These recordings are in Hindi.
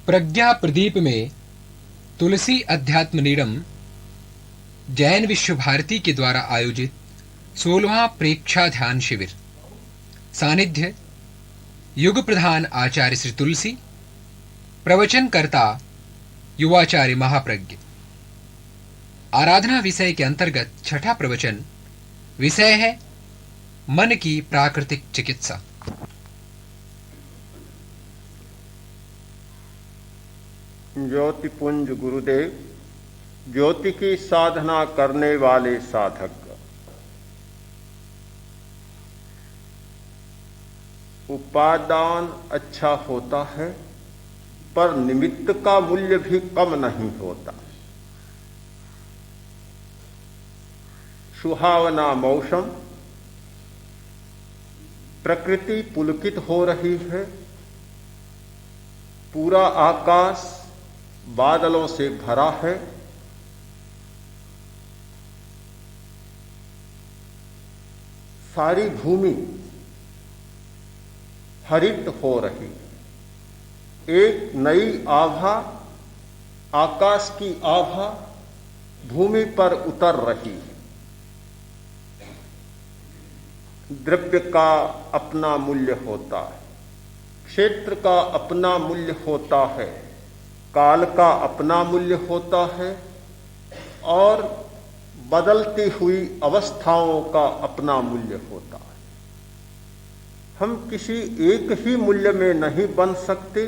प्रज्ञा प्रदीप में तुलसी अध्यात्म नीडम जैन विश्व भारती के द्वारा आयोजित 16वां प्रेक्षा ध्यान शिविर। सानिध्य युग प्रधान आचार्य श्री तुलसी, प्रवचनकर्ता युवाचार्य महाप्रज्ञ। आराधना विषय के अंतर्गत छठा प्रवचन विषय है मन की प्राकृतिक चिकित्सा। ज्योतिपुंज गुरुदेव, ज्योति की साधना करने वाले साधक, उपादान अच्छा होता है पर निमित्त का मूल्य भी कम नहीं होता। सुहावना मौसम, प्रकृति पुलकित हो रही है, पूरा आकाश बादलों से भरा है। सारी भूमि हरित हो रही, एक नई आभा, आकाश की आभा भूमि पर उतर रही है। द्रव्य का अपना मूल्य होता है, क्षेत्र का अपना मूल्य होता है, काल का अपना मूल्य होता है और बदलती हुई अवस्थाओं का अपना मूल्य होता है। हम किसी एक ही मूल्य में नहीं बन सकते,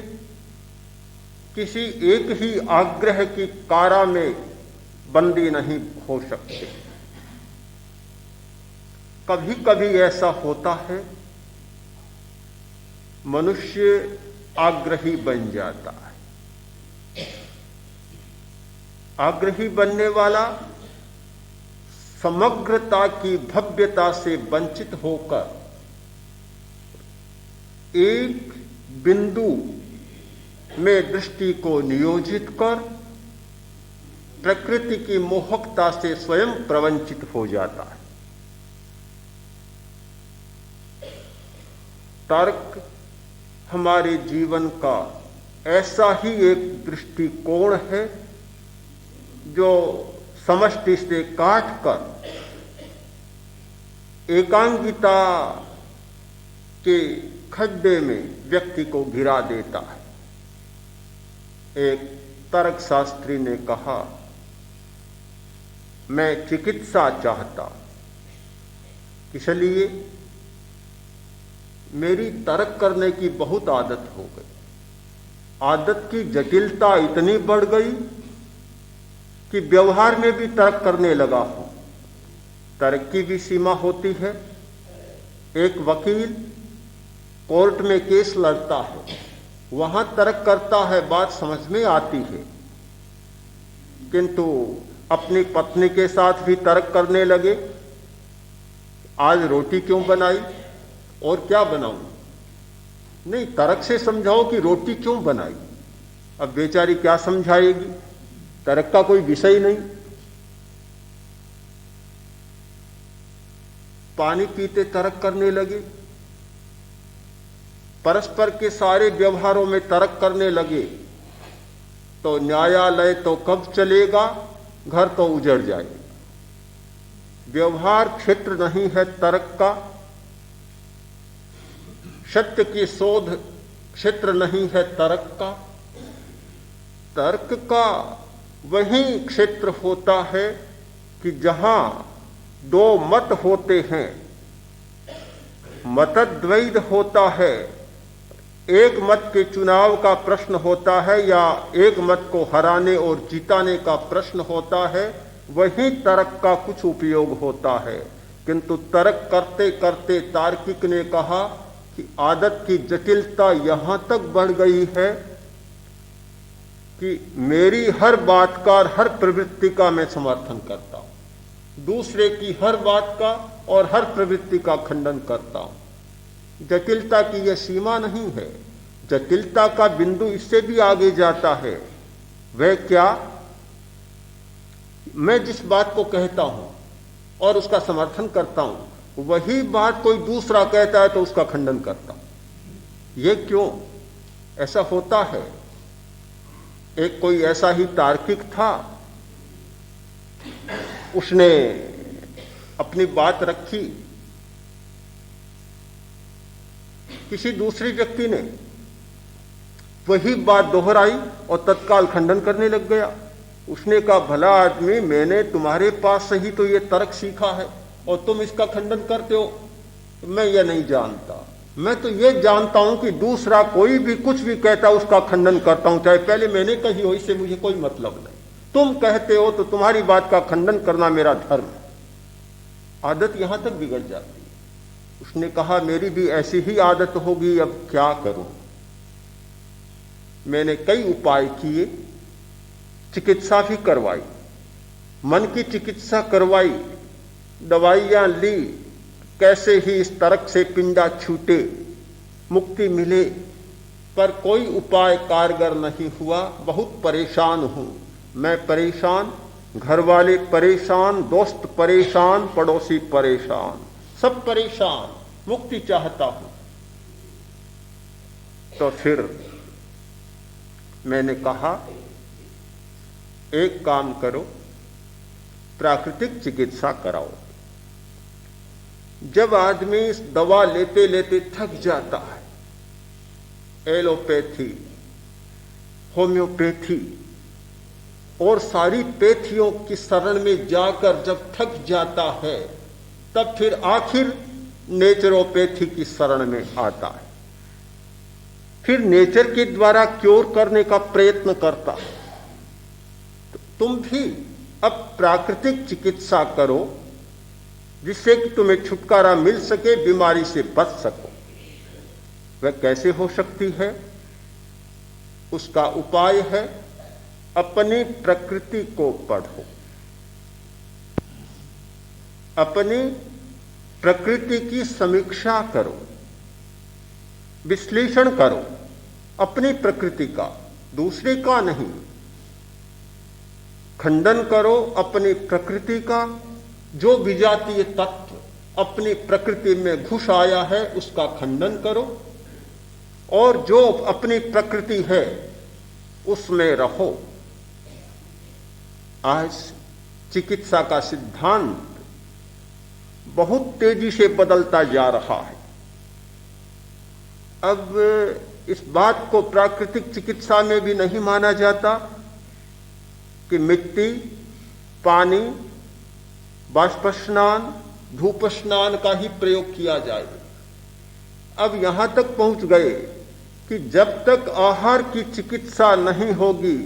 किसी एक ही आग्रह की कारा में बंदी नहीं हो सकते। कभी कभी ऐसा होता है, मनुष्य आग्रही बन जाता है। आग्रही बनने वाला समग्रता की भव्यता से वंचित होकर एक बिंदु में दृष्टि को नियोजित कर प्रकृति की मोहकता से स्वयं प्रवंचित हो जाता है। तर्क हमारे जीवन का ऐसा ही एक दृष्टिकोण है जो समष्टि से काटकर एकांगिता के खड्डे में व्यक्ति को गिरा देता है। एक तर्कशास्त्री ने कहा, मैं चिकित्सा चाहता, इसलिए मेरी तर्क करने की बहुत आदत हो गई। आदत की जटिलता इतनी बढ़ गई कि व्यवहार में भी तर्क करने लगा हूं। तर्क की भी सीमा होती है। एक वकील कोर्ट में केस लड़ता है, वहां तर्क करता है, बात समझ में आती है, किंतु अपनी पत्नी के साथ भी तर्क करने लगे, आज रोटी क्यों बनाई और क्या बनाऊं? नहीं, तर्क से समझाओ कि रोटी क्यों बनाई। अब बेचारी क्या समझाएगी, तर्क का कोई विषय नहीं। पानी पीते तर्क करने लगे, परस्पर के सारे व्यवहारों में तर्क करने लगे, तो न्यायालय तो कब चलेगा, घर तो उजड़ जाएगा। व्यवहार क्षेत्र नहीं है तर्क का, सत्य की शोध क्षेत्र नहीं है तर्क का। तर्क का वही क्षेत्र होता है कि जहां दो मत होते हैं, मतद्वैध होता है, एक मत के चुनाव का प्रश्न होता है या एक मत को हराने और जिताने का प्रश्न होता है, वही तर्क का कुछ उपयोग होता है। किंतु तर्क करते करते तार्किक ने कहा कि आदत की जटिलता यहां तक बढ़ गई है कि मेरी हर बात का और हर प्रवृत्ति का मैं समर्थन करता हूं, दूसरे की हर बात का और हर प्रवृत्ति का खंडन करता हूं। जटिलता की यह सीमा नहीं है, जटिलता का बिंदु इससे भी आगे जाता है। वह क्या? मैं जिस बात को कहता हूं और उसका समर्थन करता हूं, वही बात कोई दूसरा कहता है तो उसका खंडन करता हूं। ये क्यों ऐसा होता है? एक कोई ऐसा ही तार्किक था, उसने अपनी बात रखी, किसी दूसरे व्यक्ति ने वही बात दोहराई और तत्काल खंडन करने लग गया। उसने कहा, भला आदमी, मैंने तुम्हारे पास से ही तो ये तर्क सीखा है और तुम इसका खंडन करते हो। मैं ये नहीं जानता, मैं तो ये जानता हूं कि दूसरा कोई भी कुछ भी कहता उसका खंडन करता हूं, चाहे पहले मैंने कही हो, इससे मुझे कोई मतलब नहीं। तुम कहते हो तो तुम्हारी बात का खंडन करना मेरा धर्म है। आदत यहां तक बिगड़ जाती है। उसने कहा, मेरी भी ऐसी ही आदत होगी, अब क्या करूं। मैंने कई उपाय किए, चिकित्सा भी करवाई, मन की चिकित्सा करवाई, दवाइयां ली, कैसे ही इस तर्क से पिंडा छूटे, मुक्ति मिले, पर कोई उपाय कारगर नहीं हुआ। बहुत परेशान हूं, मैं परेशान, घर वाले परेशान, दोस्त परेशान, पड़ोसी परेशान, सब परेशान, मुक्ति चाहता हूं। तो फिर मैंने कहा, एक काम करो, प्राकृतिक चिकित्सा कराओ। जब आदमी इस दवा लेते लेते थक जाता है, एलोपैथी, होम्योपैथी और सारी पैथियों की शरण में जाकर जब थक जाता है, तब फिर आखिर नेचुरोपैथी की शरण में आता है। फिर नेचर के द्वारा क्योर करने का प्रयत्न करता है। तो तुम भी अब प्राकृतिक चिकित्सा करो, जिससे कि तुम्हें छुटकारा मिल सके, बीमारी से बच सको। वह कैसे हो सकती है? उसका उपाय है, अपनी प्रकृति को पढ़ो, अपनी प्रकृति की समीक्षा करो, विश्लेषण करो, अपनी प्रकृति का, दूसरे का नहीं। खंडन करो अपनी प्रकृति का, जो विजातीय तत्व अपनी प्रकृति में घुस आया है उसका खंडन करो, और जो अपनी प्रकृति है उसमें रहो। आज चिकित्सा का सिद्धांत बहुत तेजी से बदलता जा रहा है। अब इस बात को प्राकृतिक चिकित्सा में भी नहीं माना जाता कि मिट्टी, पानी, बाष्प स्नान, धूप स्नान का ही प्रयोग किया जाए। अब यहां तक पहुंच गए कि जब तक आहार की चिकित्सा नहीं होगी,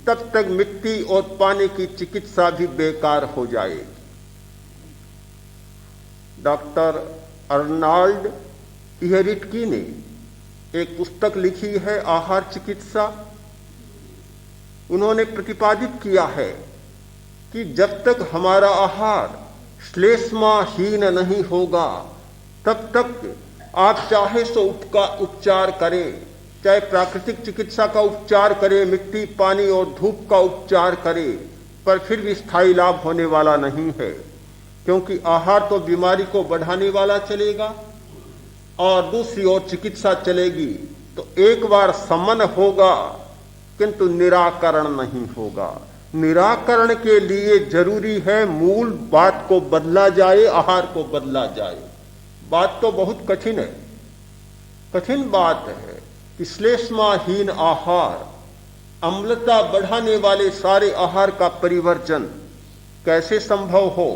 तब तक मिट्टी और पानी की चिकित्सा भी बेकार हो जाएगी। डॉक्टर अर्नाल्ड इहरिटकी ने एक पुस्तक लिखी है, आहार चिकित्सा। उन्होंने प्रतिपादित किया है कि जब तक हमारा आहार श्लेष्माहीन नहीं होगा, तब तक आप चाहे सो उपचार करें, चाहे प्राकृतिक चिकित्सा का उपचार करें, मिट्टी, पानी और धूप का उपचार करें, पर फिर भी स्थायी लाभ होने वाला नहीं है। क्योंकि आहार तो बीमारी को बढ़ाने वाला चलेगा और दूसरी ओर चिकित्सा चलेगी, तो एक बार शमन होगा किंतु निराकरण नहीं होगा। निराकरण के लिए जरूरी है मूल बात को बदला जाए, आहार को बदला जाए। बात तो बहुत कठिन है, कठिन बात है कि श्लेष्माहीन आहार, अम्लता बढ़ाने वाले सारे आहार का परिवर्जन कैसे संभव हो।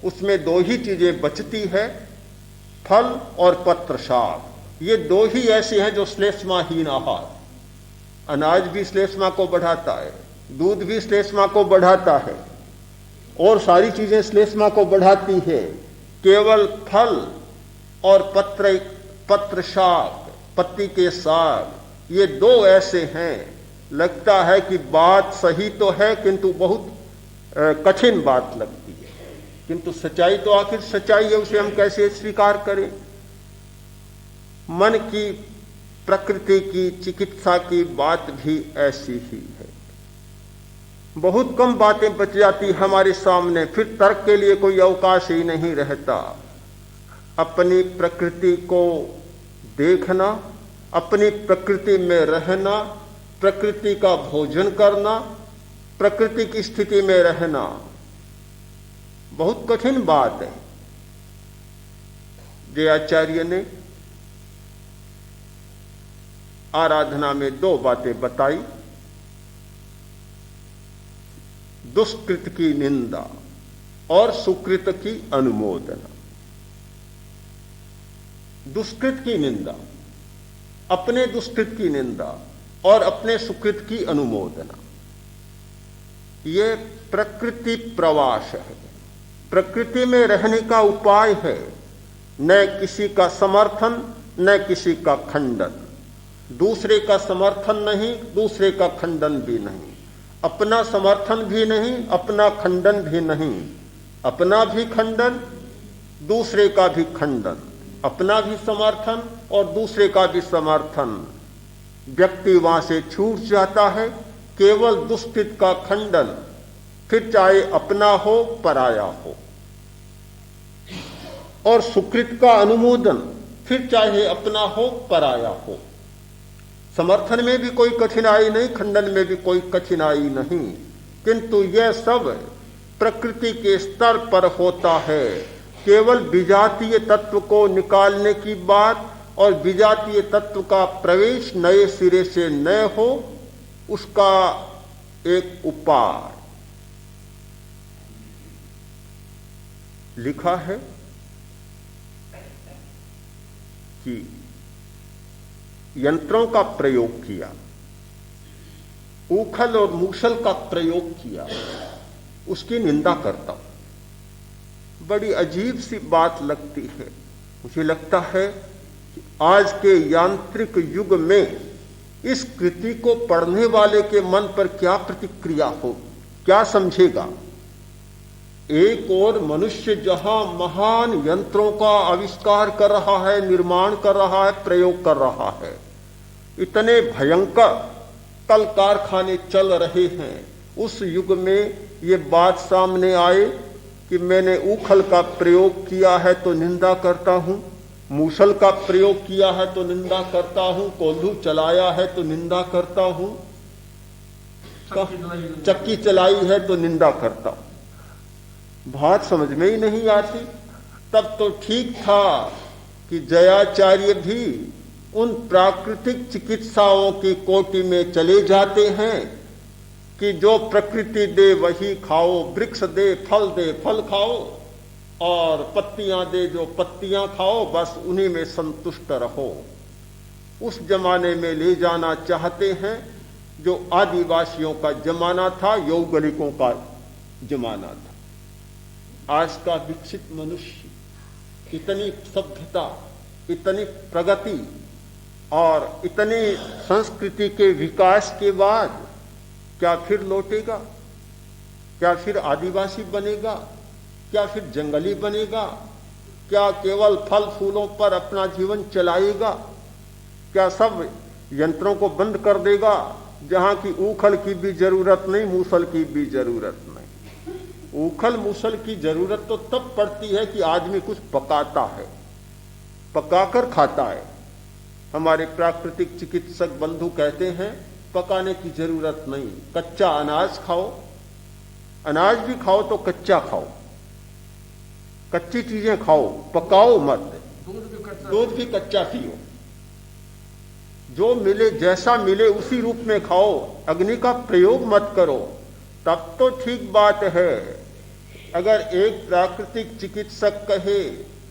उसमें दो ही चीजें बचती है, फल और पत्र शाक। ये दो ही ऐसे हैं जो श्लेष्माहीन आहार। अनाज भी श्लेष्मा को बढ़ाता है, दूध भी श्लेष्मा को बढ़ाता है, और सारी चीजें श्लेष्मा को बढ़ाती है। केवल फल और पत्र शाक, पत्ती के साग, ये दो ऐसे हैं। लगता है कि बात सही तो है, किंतु बहुत कठिन बात लगती है। किंतु सच्चाई तो आखिर सच्चाई है, उसे हम कैसे स्वीकार करें। मन की प्रकृति की चिकित्सा की बात भी ऐसी ही है। बहुत कम बातें बच जाती हमारे सामने, फिर तर्क के लिए कोई अवकाश ही नहीं रहता। अपनी प्रकृति को देखना, अपनी प्रकृति में रहना, प्रकृति का भोजन करना, प्रकृति की स्थिति में रहना बहुत कठिन बात है। जयाचार्य ने आराधना में 2 बातें बताई, दुष्कृत की निंदा और सुकृत की अनुमोदना। दुष्कृत की निंदा, अपने दुष्कृत की निंदा और अपने सुकृत की अनुमोदना, ये प्रकृति प्रवास है, प्रकृति में रहने का उपाय है। न किसी का समर्थन न किसी का खंडन, दूसरे का समर्थन नहीं, दूसरे का खंडन भी नहीं, अपना समर्थन भी नहीं, अपना खंडन भी नहीं, अपना भी खंडन, दूसरे का भी खंडन, अपना भी समर्थन और दूसरे का भी समर्थन। व्यक्ति वहां से छूट जाता है, केवल दुष्कृत का खंडन, फिर चाहे अपना हो पराया हो, और सुकृत का अनुमोदन, फिर चाहे अपना हो पराया हो। समर्थन में भी कोई कठिनाई नहीं, खंडन में भी कोई कठिनाई नहीं, किंतु यह सब प्रकृति के स्तर पर होता है। केवल विजातीय तत्व को निकालने की बात और विजातीय तत्व का प्रवेश नए सिरे से न हो, उसका एक उपाय लिखा है कि यंत्रों का प्रयोग किया, ऊखल और मूसल का प्रयोग किया, उसकी निंदा करता हूं। बड़ी अजीब सी बात लगती है। मुझे लगता है कि आज के यांत्रिक युग में इस कृति को पढ़ने वाले के मन पर क्या प्रतिक्रिया हो, क्या समझेगा। एक और मनुष्य जहां महान यंत्रों का आविष्कार कर रहा है, निर्माण कर रहा है, प्रयोग कर रहा है, इतने भयंकर कल कारखाने चल रहे हैं, उस युग में ये बात सामने आए कि मैंने ऊखल का प्रयोग किया है तो निंदा करता हूं, मूसल का प्रयोग किया है तो निंदा करता हूं, कोल्हू चलाया है तो निंदा करता हूं, चक्की चलाई है तो निंदा करता हूं। बात समझ में ही नहीं आती। तब तो ठीक था कि जयाचार्य भी उन प्राकृतिक चिकित्साओं की कोटि में चले जाते हैं कि जो प्रकृति दे वही खाओ, वृक्ष दे फल खाओ, और पत्तियां दे जो पत्तियां खाओ, बस उन्हीं में संतुष्ट रहो। उस जमाने में ले जाना चाहते हैं जो आदिवासियों का जमाना था, यौगलिकों का जमाना था। आज का विकसित मनुष्य, इतनी सभ्यता, इतनी प्रगति और इतनी संस्कृति के विकास के बाद क्या फिर लौटेगा? क्या फिर आदिवासी बनेगा? क्या फिर जंगली बनेगा? क्या केवल फल फूलों पर अपना जीवन चलाएगा? क्या सब यंत्रों को बंद कर देगा, जहां की ऊखल की भी जरूरत नहीं, मूसल की भी जरूरत नहीं? ऊखल मूसल की जरूरत तो तब पड़ती है कि आदमी कुछ पकाता है, पकाकर खाता है। हमारे प्राकृतिक चिकित्सक बंधु कहते हैं पकाने की जरूरत नहीं, कच्चा अनाज खाओ, अनाज भी खाओ तो कच्चा खाओ, कच्ची चीजें खाओ, पकाओ मत। दूध भी कच्चा पियो, जो मिले जैसा मिले उसी रूप में खाओ, अग्नि का प्रयोग मत करो, तब तो ठीक बात है। अगर एक प्राकृतिक चिकित्सक कहे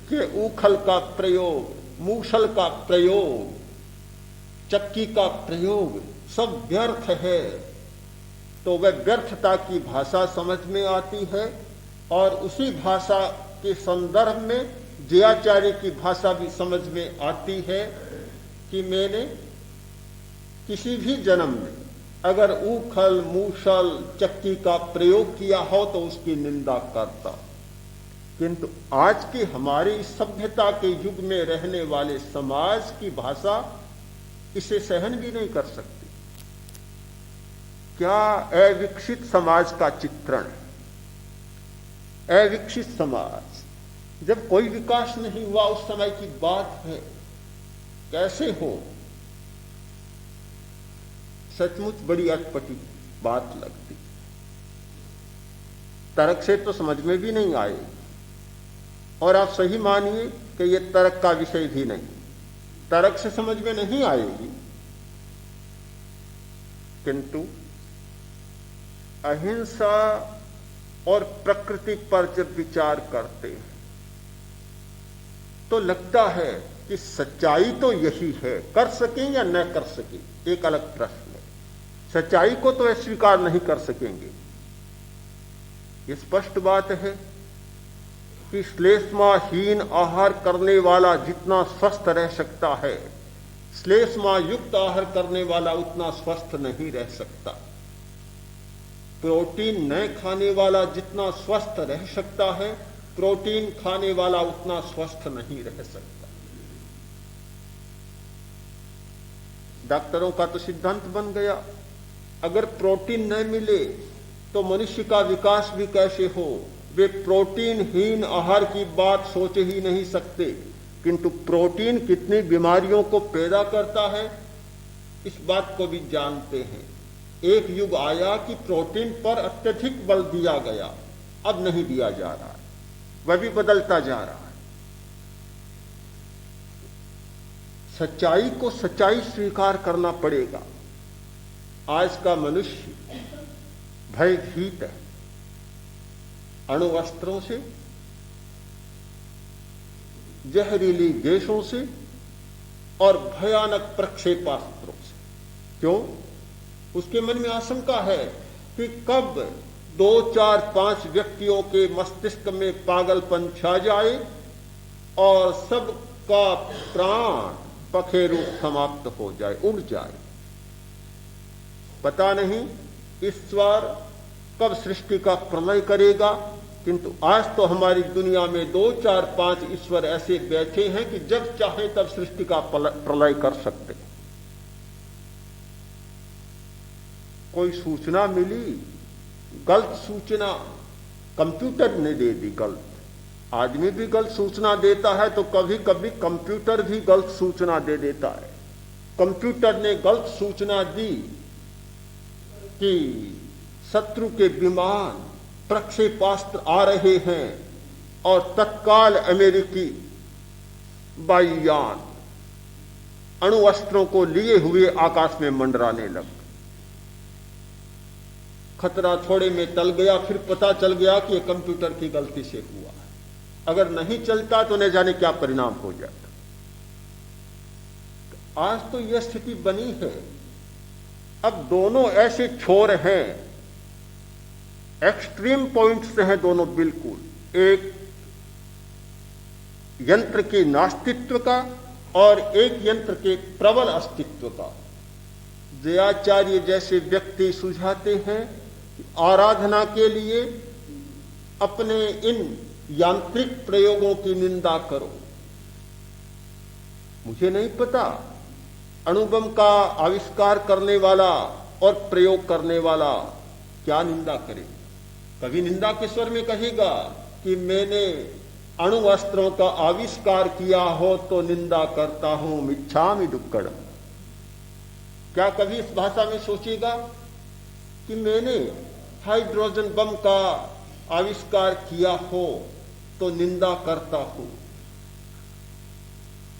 कि ऊखल का प्रयोग, मूसल का प्रयोग, चक्की का प्रयोग सब व्यर्थ है, तो वह व्यर्थता की भाषा समझ में आती है। और उसी भाषा के संदर्भ में जयाचार्य की भाषा भी समझ में आती है कि मैंने किसी भी जन्म में अगर ऊखल मूसल चक्की का प्रयोग किया हो तो उसकी निंदा करता, किंतु आज की हमारी सभ्यता के युग में रहने वाले समाज की भाषा इसे सहन भी नहीं कर सकती। क्या अविकसित समाज का चित्रण है। अविकसित समाज, जब कोई विकास नहीं हुआ उस समय की बात है, कैसे हो। सचमुच बड़ी अटपटी बात लगती। तर्क से तो समझ में भी नहीं आएगी, और आप सही मानिए कि यह तर्क का विषय भी नहीं, तर्क से समझ में नहीं आएगी। किंतु अहिंसा और प्रकृति पर जब विचार करते हैं तो लगता है कि सच्चाई तो यही है, कर सकें या न कर सकें एक अलग प्रश्न है। सच्चाई को तो अस्वीकार नहीं कर सकेंगे। ये स्पष्ट बात है कि श्लेष्माहीन आहार करने वाला जितना स्वस्थ रह सकता है, श्लेष्मा युक्त आहार करने वाला उतना स्वस्थ नहीं रह सकता। प्रोटीन न खाने वाला जितना स्वस्थ रह सकता है, प्रोटीन खाने वाला उतना स्वस्थ नहीं रह सकता। डॉक्टरों का तो सिद्धांत बन गया, अगर प्रोटीन न मिले तो मनुष्य का विकास भी कैसे हो। वे प्रोटीनहीन आहार की बात सोच ही नहीं सकते, किंतु प्रोटीन कितनी बीमारियों को पैदा करता है इस बात को भी जानते हैं। एक युग आया कि प्रोटीन पर अत्यधिक बल दिया गया, अब नहीं दिया जा रहा है, वह भी बदलता जा रहा है। सच्चाई को सच्चाई स्वीकार करना पड़ेगा। आज का मनुष्य भयभीत है, अणुअस्त्रों से, जहरीली गैसों से और भयानक प्रक्षेपास्त्रों से। क्यों? उसके मन में आशंका है कि कब 2, 4, 5 व्यक्तियों के मस्तिष्क में पागलपन छा जाए और सबका प्राण पखेरु समाप्त हो जाए, उड़ जाए। पता नहीं ईश्वर कब सृष्टि का प्रलय करेगा, किंतु आज तो हमारी दुनिया में 2, 4, 5 ईश्वर ऐसे बैठे हैं कि जब चाहे तब सृष्टि का प्रलय कर सकते। कोई सूचना मिली, गलत सूचना कंप्यूटर ने दे दी, गलत। आदमी भी गलत सूचना देता है तो कभी कभी कंप्यूटर भी गलत सूचना दे देता है। कंप्यूटर ने गलत सूचना दी कि शत्रु के विमान प्रक्षेपास्त्र आ रहे हैं और तत्काल अमेरिकी वायुयान अणुअस्त्रों को लिए हुए आकाश में मंडराने लग। खतरा थोड़े में टल गया, फिर पता चल गया कि यह कंप्यूटर की गलती से हुआ है। अगर नहीं चलता तो न जाने क्या परिणाम हो जाता। आज तो यह स्थिति बनी है। अब दोनों ऐसे छोर हैं, एक्सट्रीम पॉइंट्स हैं दोनों बिल्कुल, एक यंत्र के नास्तित्व का और एक यंत्र के प्रबल अस्तित्व का। जयाचार्य जैसे व्यक्ति सुझाते हैं कि आराधना के लिए अपने इन यांत्रिक प्रयोगों की निंदा करो। मुझे नहीं पता अणुबम का आविष्कार करने वाला और प्रयोग करने वाला क्या निंदा करे। कभी निंदा के स्वर में कहेगा कि मैंने अणु अस्त्रों का आविष्कार किया हो तो निंदा करता हूं, मिच्छामि दुक्कड़म। क्या कभी इस भाषा में सोचेगा कि मैंने हाइड्रोजन बम का आविष्कार किया हो तो निंदा करता हूं,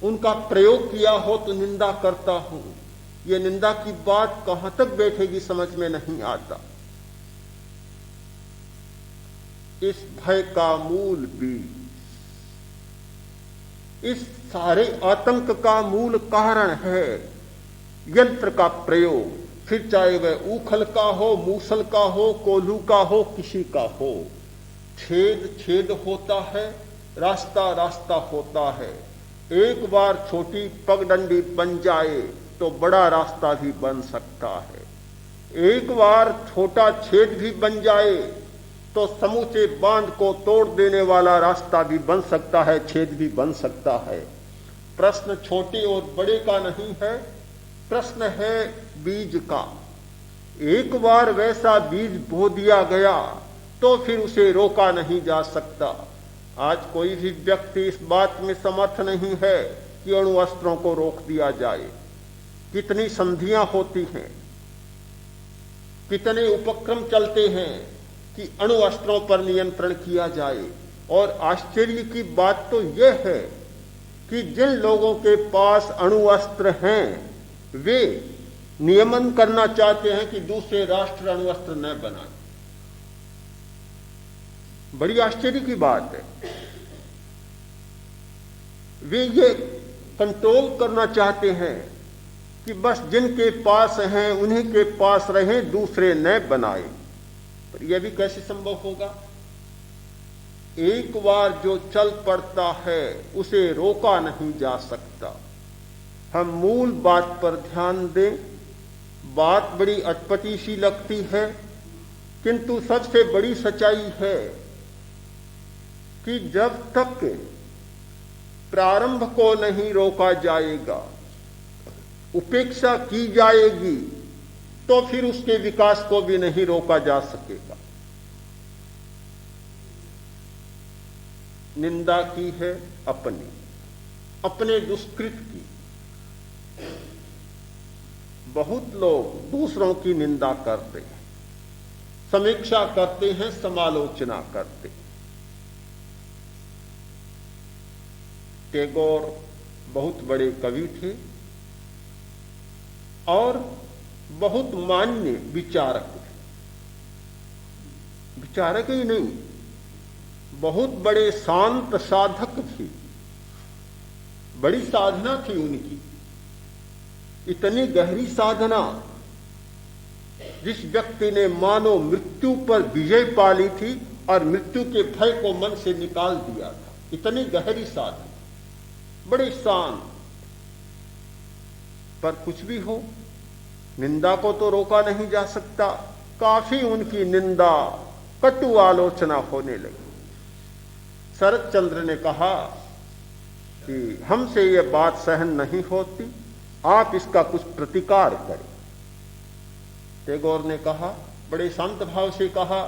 उनका प्रयोग किया हो तो निंदा करता हूं। यह निंदा की बात कहां तक बैठेगी समझ में नहीं आता। इस भय का मूल बीज, इस सारे आतंक का मूल कारण है यंत्र का प्रयोग। फिर चाहे वह ऊखल का हो, मूसल का हो, कोल्हू का हो, किसी का हो। छेद छेद होता है, रास्ता रास्ता होता है। एक बार छोटी पगडंडी बन जाए तो बड़ा रास्ता भी बन सकता है। एक बार छोटा छेद भी बन जाए तो समूचे बांध को तोड़ देने वाला रास्ता भी बन सकता है, छेद भी बन सकता है। प्रश्न छोटे और बड़े का नहीं है, प्रश्न है बीज का। एक बार वैसा बीज बो दिया गया तो फिर उसे रोका नहीं जा सकता। आज कोई भी व्यक्ति इस बात में समर्थ नहीं है कि अणु अस्त्रों को रोक दिया जाए। कितनी संधियां होती हैं, कितने उपक्रम चलते हैं कि अणु अस्त्रों पर नियंत्रण किया जाए। और आश्चर्य की बात तो यह है कि जिन लोगों के पास अणु अस्त्र हैं वे नियमन करना चाहते हैं कि दूसरे राष्ट्र अणु अस्त्र न बनाएं। बड़ी आश्चर्य की बात है। वे ये कंट्रोल करना चाहते हैं कि बस जिनके पास हैं उन्हीं के पास रहें, दूसरे न बनाए। पर यह भी कैसे संभव होगा? एक बार जो चल पड़ता है उसे रोका नहीं जा सकता। हम मूल बात पर ध्यान दें। बात बड़ी अटपटी सी लगती है, किंतु सबसे बड़ी सच्चाई है कि जब तक प्रारंभ को नहीं रोका जाएगा, उपेक्षा की जाएगी, तो फिर उसके विकास को भी नहीं रोका जा सकेगा। निंदा की है अपने दुष्कृत की। बहुत लोग दूसरों की निंदा करते हैं, समीक्षा करते हैं, समालोचना करते हैं। टैगोर बहुत बड़े कवि थे और बहुत मान्य विचारक थे। विचारक ही नहीं, बहुत बड़े शांत साधक थे। बड़ी साधना थी उनकी, इतनी गहरी साधना जिस व्यक्ति ने मानो मृत्यु पर विजय पा ली थी और मृत्यु के भय को मन से निकाल दिया था। इतनी गहरी साधना, बड़े शांत। पर कुछ भी हो, निंदा को तो रोका नहीं जा सकता। काफी उनकी निंदा, कटु आलोचना होने लगी। शरद चंद्र ने कहा कि हमसे यह बात सहन नहीं होती, आप इसका कुछ प्रतिकार करें। टैगोर ने कहा, बड़े शांत भाव से कहा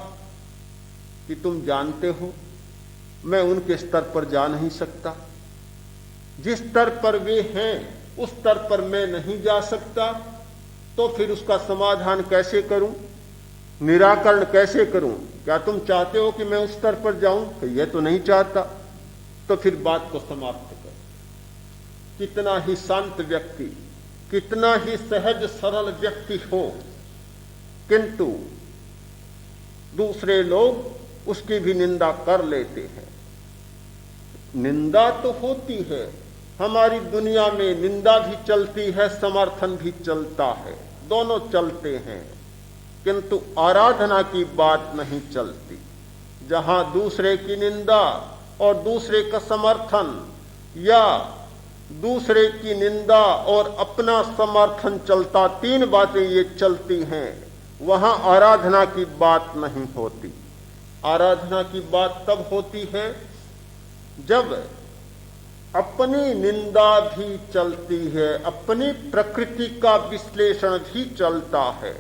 कि तुम जानते हो मैं उनके स्तर पर जा नहीं सकता। जिस स्तर पर वे हैं उस स्तर पर मैं नहीं जा सकता, तो फिर उसका समाधान कैसे करूं, निराकरण कैसे करूं? क्या तुम चाहते हो कि मैं उस स्तर पर जाऊं? तो यह तो नहीं चाहता। तो फिर बात को समाप्त करो। कितना ही शांत व्यक्ति, कितना ही सहज सरल व्यक्ति हो, किंतु दूसरे लोग उसकी भी निंदा कर लेते हैं। निंदा तो होती है, हमारी दुनिया में निंदा भी चलती है, समर्थन भी चलता है, दोनों चलते हैं, किंतु आराधना की बात नहीं चलती। जहां दूसरे की निंदा और दूसरे का समर्थन, या दूसरे की निंदा और अपना समर्थन चलता, तीन बातें ये चलती हैं, वहां आराधना की बात नहीं होती। आराधना की बात तब होती है जब अपनी निंदा भी चलती है, अपनी प्रकृति का विश्लेषण भी चलता है।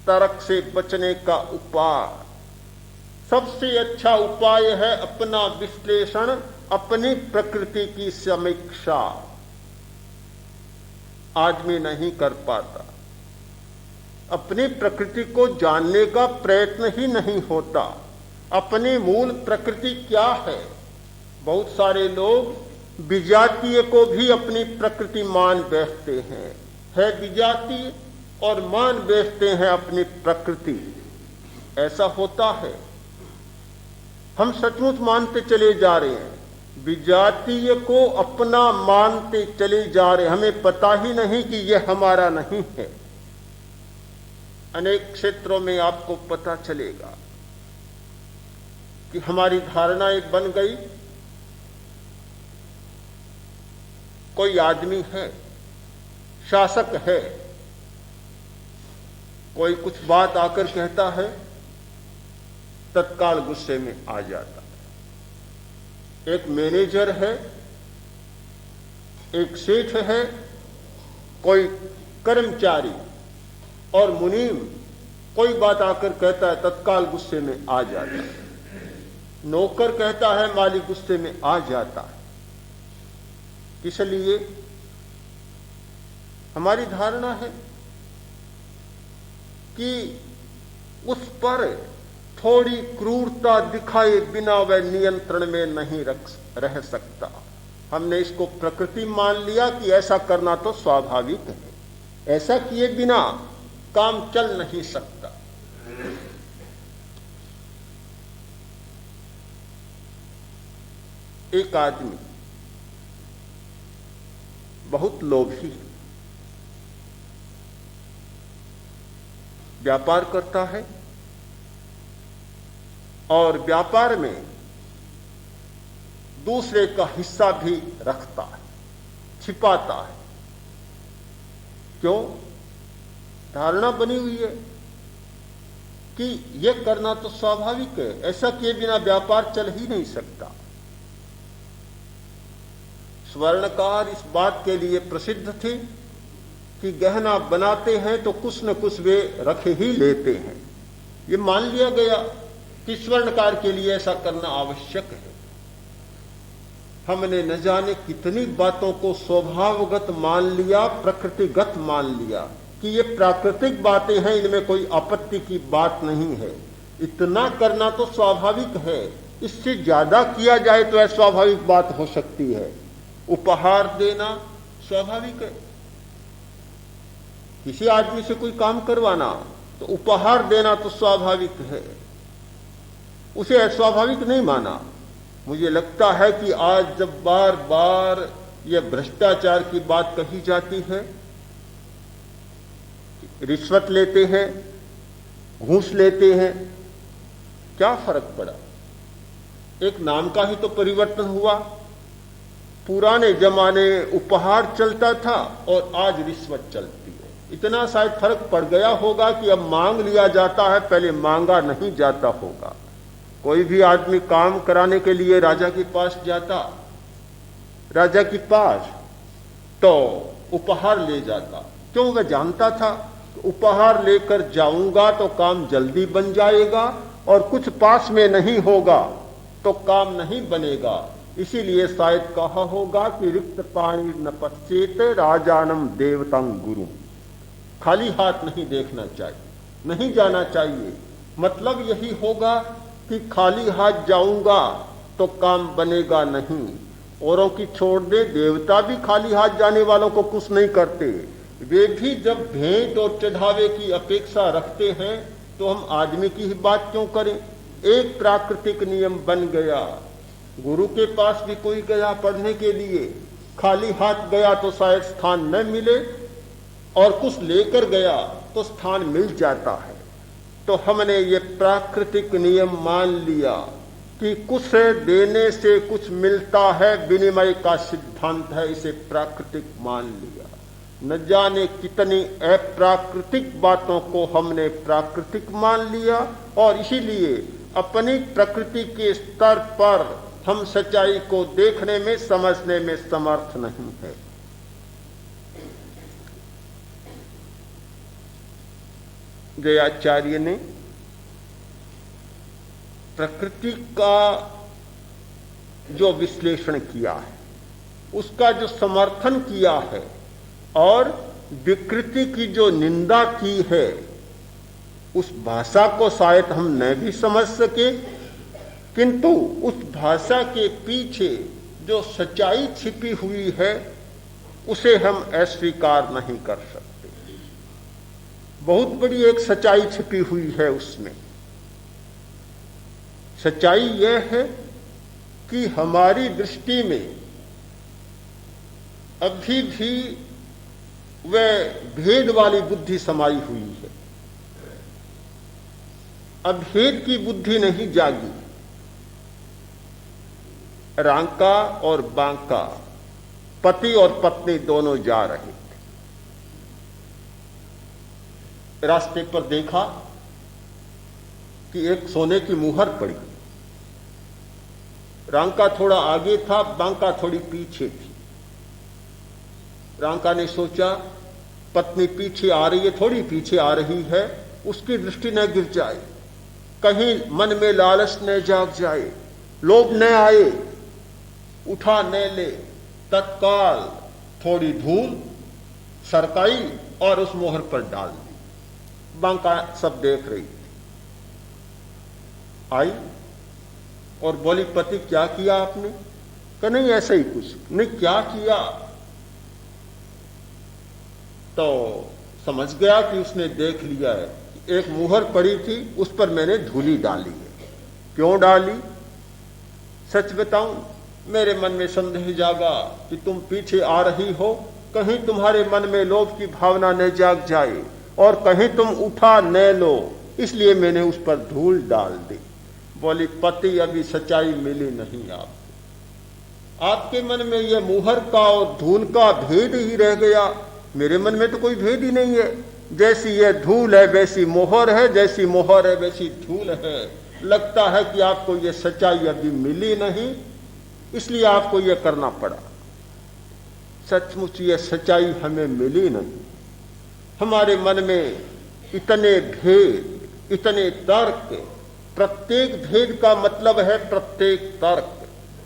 तर्क से बचने का उपाय, सबसे अच्छा उपाय है अपना विश्लेषण, अपनी प्रकृति की समीक्षा। आदमी नहीं कर पाता, अपनी प्रकृति को जानने का प्रयत्न ही नहीं होता। अपनी मूल प्रकृति क्या है? बहुत सारे लोग विजातीय को भी अपनी प्रकृति मान बैठते हैं, है विजातीय और मान बैठते हैं अपनी प्रकृति। ऐसा होता है, हम सचमुच मानते चले जा रहे हैं, विजातीय को अपना मानते चले जा रहे हैं, हमें पता ही नहीं कि यह हमारा नहीं है। अनेक क्षेत्रों में आपको पता चलेगा कि हमारी धारणाएं बन गई। कोई आदमी है, शासक है, कोई कुछ बात आकर कहता है, तत्काल गुस्से में आ जाता है। एक मैनेजर है, एक सेठ है, कोई कर्मचारी और मुनीम कोई बात आकर कहता है, तत्काल गुस्से में आ जाता है। नौकर कहता है, मालिक गुस्से में आ जाता है। इसलिए हमारी धारणा है कि उस पर थोड़ी क्रूरता दिखाए बिना वह नियंत्रण में नहीं रह सकता। हमने इसको प्रकृति मान लिया कि ऐसा करना तो स्वाभाविक है, ऐसा किए बिना काम चल नहीं सकता। एक आदमी बहुत लोभी व्यापार करता है और व्यापार में दूसरे का हिस्सा भी रखता है, छिपाता है। क्यों? धारणा बनी हुई है कि यह करना तो स्वाभाविक है, ऐसा किए बिना व्यापार चल ही नहीं सकता। स्वर्णकार इस बात के लिए प्रसिद्ध थे कि गहना बनाते हैं तो कुछ न कुछ वे रख ही लेते हैं। ये मान लिया गया कि स्वर्णकार के लिए ऐसा करना आवश्यक है। हमने न जाने कितनी बातों को स्वभावगत मान लिया, प्रकृतिगत मान लिया कि ये प्राकृतिक बातें हैं, इनमें कोई आपत्ति की बात नहीं है, इतना करना तो स्वाभाविक है, इससे ज्यादा किया जाए तो अस्वाभाविक बात हो सकती है। उपहार देना स्वाभाविक है, किसी आदमी से कोई काम करवाना तो उपहार देना तो स्वाभाविक है, उसे अस्वाभाविक नहीं माना। मुझे लगता है कि आज जब बार बार यह भ्रष्टाचार की बात कही जाती है, रिश्वत लेते हैं, घूस लेते हैं, क्या फर्क पड़ा? एक नाम का ही तो परिवर्तन हुआ। पुराने जमाने उपहार चलता था और आज रिश्वत चलती है। इतना शायद फर्क पड़ गया होगा कि अब मांग लिया जाता है, पहले मांगा नहीं जाता होगा। कोई भी आदमी काम कराने के लिए राजा के पास जाता, राजा के पास तो उपहार ले जाता। क्यों? वह जानता था उपहार लेकर जाऊंगा तो काम जल्दी बन जाएगा और कुछ पास में नहीं होगा तो काम नहीं बनेगा। इसीलिए शायद कहा होगा कि रिक्त पाणी न पश्चेत राजानम देवतांग गुरु। खाली हाथ नहीं देखना चाहिए, नहीं जाना चाहिए। मतलब यही होगा कि खाली हाथ जाऊंगा तो काम बनेगा नहीं। औरों की छोड़ दे, देवता भी खाली हाथ जाने वालों को कुछ नहीं करते। वे भी जब भेंट और चढ़ावे की अपेक्षा रखते हैं तो हम आदमी की ही बात क्यों करें? एक प्राकृतिक नियम बन गया। गुरु के पास भी कोई गया पढ़ने के लिए, खाली हाथ गया तो शायद स्थान न मिले, और कुछ लेकर गया तो स्थान मिल जाता है। तो हमने ये प्राकृतिक नियम मान लिया कि कुछ देने से कुछ मिलता है, विनिमय का सिद्धांत है, इसे प्राकृतिक मान लिया। न जाने कितनी अप्राकृतिक बातों को हमने प्राकृतिक मान लिया और इसीलिए अपनी प्रकृति के स्तर पर हम सच्चाई को देखने में, समझने में समर्थ नहीं है। जयाचार्य ने प्रकृति का जो विश्लेषण किया है, उसका जो समर्थन किया है और विकृति की जो निंदा की है, उस भाषा को शायद हम न भी समझ सके, किंतु उस भाषा के पीछे जो सच्चाई छिपी हुई है उसे हम अस्वीकार नहीं कर सकते। बहुत बड़ी एक सच्चाई छिपी हुई है उसमें। सच्चाई यह है कि हमारी दृष्टि में अभी भी वह भेद वाली बुद्धि समाई हुई है। अभेद की बुद्धि नहीं जागी। रांका और बांका, पति और पत्नी दोनों जा रहे थे। रास्ते पर देखा कि एक सोने की मुहर पड़ी। रांका थोड़ा आगे था, बांका थोड़ी पीछे थी। रांका ने सोचा पत्नी पीछे आ रही है, थोड़ी पीछे आ रही है, उसकी दृष्टि न गिर जाए, कहीं मन में लालच न जाग जाए, लोभ न आए, उठा न ले। तत्काल थोड़ी धूल सरकाई और उस मोहर पर डाल दी। बांका सब देख रही थी। आई और बोली, पति क्या किया आपने? कहा नहीं ऐसे ही कुछ नहीं। क्या किया? तो समझ गया कि उसने देख लिया है। एक मुहर पड़ी थी, उस पर मैंने धूली डाली है। क्यों डाली? सच बताऊं, मेरे मन में संदेह जागा कि तुम पीछे आ रही हो, कहीं तुम्हारे मन में लोभ की भावना न जाग जाए और कहीं तुम उठा न लो, इसलिए मैंने उस पर धूल डाल दी। बोली, पति अभी सच्चाई मिली नहीं आपको। आपके मन में यह मुहर का और धूल का भेद ही रह गया। मेरे मन में तो कोई भेद ही नहीं है। जैसी यह धूल है वैसी मोहर है, जैसी मोहर है वैसी धूल है। लगता है कि आपको यह सच्चाई अभी मिली नहीं, इसलिए आपको यह करना पड़ा। सचमुच यह सच्चाई हमें मिली नहीं। हमारे मन में इतने भेद, इतने तर्क, प्रत्येक भेद का मतलब है प्रत्येक तर्क।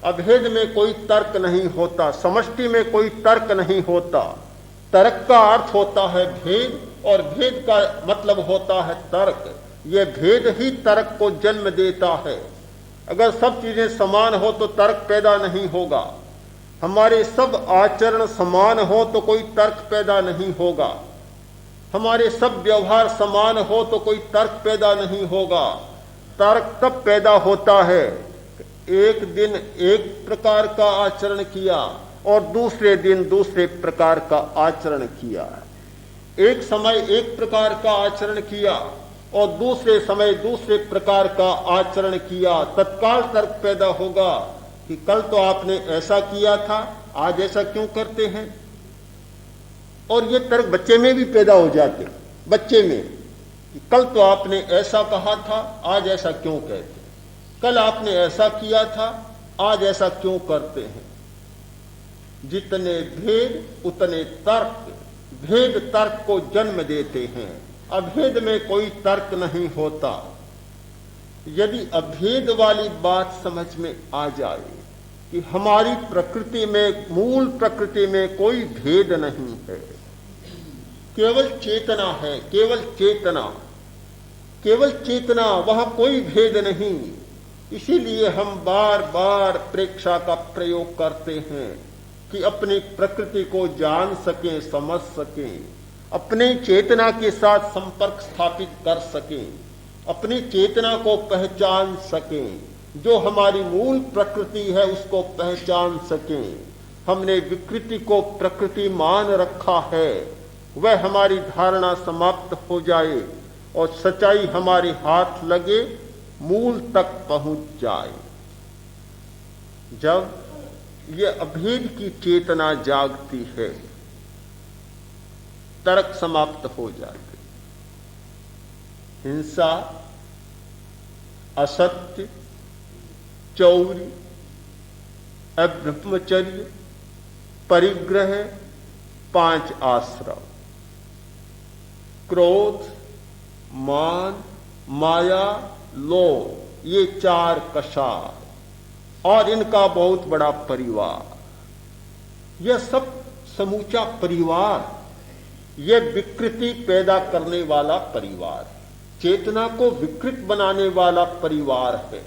अभेद में कोई तर्क नहीं होता, समष्टि में कोई तर्क नहीं होता। तर्क का अर्थ होता है भेद और भेद का मतलब होता है तर्क। यह भेद ही तर्क को जन्म देता है। अगर सब चीजें समान हो तो तर्क पैदा नहीं होगा। हमारे सब आचरण समान हो तो कोई तर्क पैदा नहीं होगा। हमारे सब व्यवहार समान हो तो कोई तर्क पैदा नहीं होगा। तर्क तब पैदा होता है, एक दिन एक प्रकार का आचरण किया और दूसरे दिन दूसरे प्रकार का आचरण किया। एक समय एक प्रकार का आचरण किया और दूसरे समय दूसरे प्रकार का आचरण किया। तत्काल तर्क पैदा होगा कि कल तो आपने ऐसा किया था, आज ऐसा क्यों करते हैं। और ये तर्क बच्चे में भी पैदा हो जाते, बच्चे में, कि कल तो आपने ऐसा कहा था, आज ऐसा क्यों कहते। कल आपने ऐसा किया था, आज ऐसा क्यों करते हैं। जितने भेद उतने तर्क। भेद तर्क को जन्म देते हैं, अभेद में कोई तर्क नहीं होता। यदि अभेद वाली बात समझ में आ जाए कि हमारी प्रकृति में, मूल प्रकृति में कोई भेद नहीं है, केवल चेतना है, केवल चेतना, केवल चेतना, वहां कोई भेद नहीं। इसीलिए हम बार बार प्रेक्षा का प्रयोग करते हैं कि अपनी प्रकृति को जान सकें, समझ सकें, अपनी चेतना के साथ संपर्क स्थापित कर सकें, अपनी चेतना को पहचान सकें, जो हमारी मूल प्रकृति है उसको पहचान सकें। हमने विकृति को प्रकृति मान रखा है, वह हमारी धारणा समाप्त हो जाए और सच्चाई हमारे हाथ लगे, मूल तक पहुंच जाए। जब यह अभेद की चेतना जागती है, तर्क समाप्त हो जाते। हिंसा, असत्य, चौरी, अब्रह्मचर्य, परिग्रह, 5 आश्रम, क्रोध, मान, माया, लोभ, ये 4 कषाय और इनका बहुत बड़ा परिवार। यह सब समूचा परिवार, यह विकृति पैदा करने वाला परिवार, चेतना को विकृत बनाने वाला परिवार है।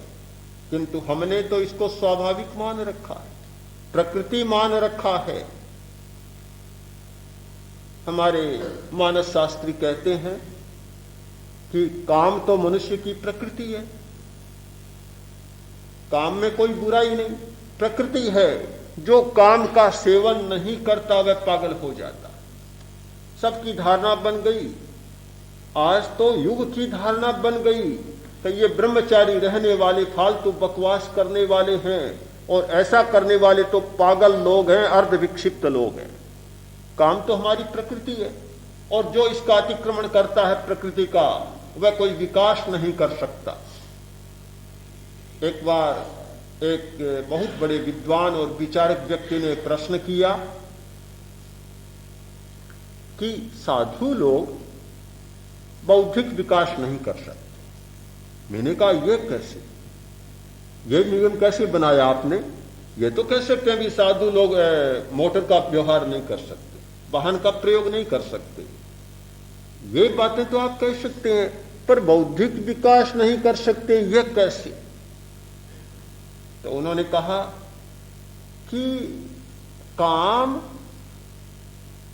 किंतु हमने तो इसको स्वाभाविक मान रखा है, प्रकृति मान रखा है। हमारे मानस शास्त्री कहते हैं कि काम तो मनुष्य की प्रकृति है, काम में कोई बुराई नहीं, प्रकृति है। जो काम का सेवन नहीं करता वह पागल हो जाता। सबकी धारणा बन गई, आज तो युग की धारणा बन गई कि ये ब्रह्मचारी रहने वाले फालतू बकवास करने वाले हैं और ऐसा करने वाले तो पागल लोग हैं, अर्धविक्षिप्त लोग हैं। काम तो हमारी प्रकृति है और जो इसका अतिक्रमण करता है प्रकृति का, वह कोई विकास नहीं कर सकता। एक बार एक बहुत बड़े विद्वान और विचारक व्यक्ति ने प्रश्न किया कि साधु लोग बौद्धिक विकास नहीं कर सकते। मैंने कहा ये कैसे, ये नियम कैसे बनाया आपने? ये तो कह सकते हैं भी साधु लोग मोटर का व्यवहार नहीं कर सकते, वाहन का प्रयोग नहीं कर सकते, ये बातें तो आप कह सकते हैं, पर बौद्धिक विकास नहीं कर सकते, ये कैसे? तो उन्होंने कहा कि काम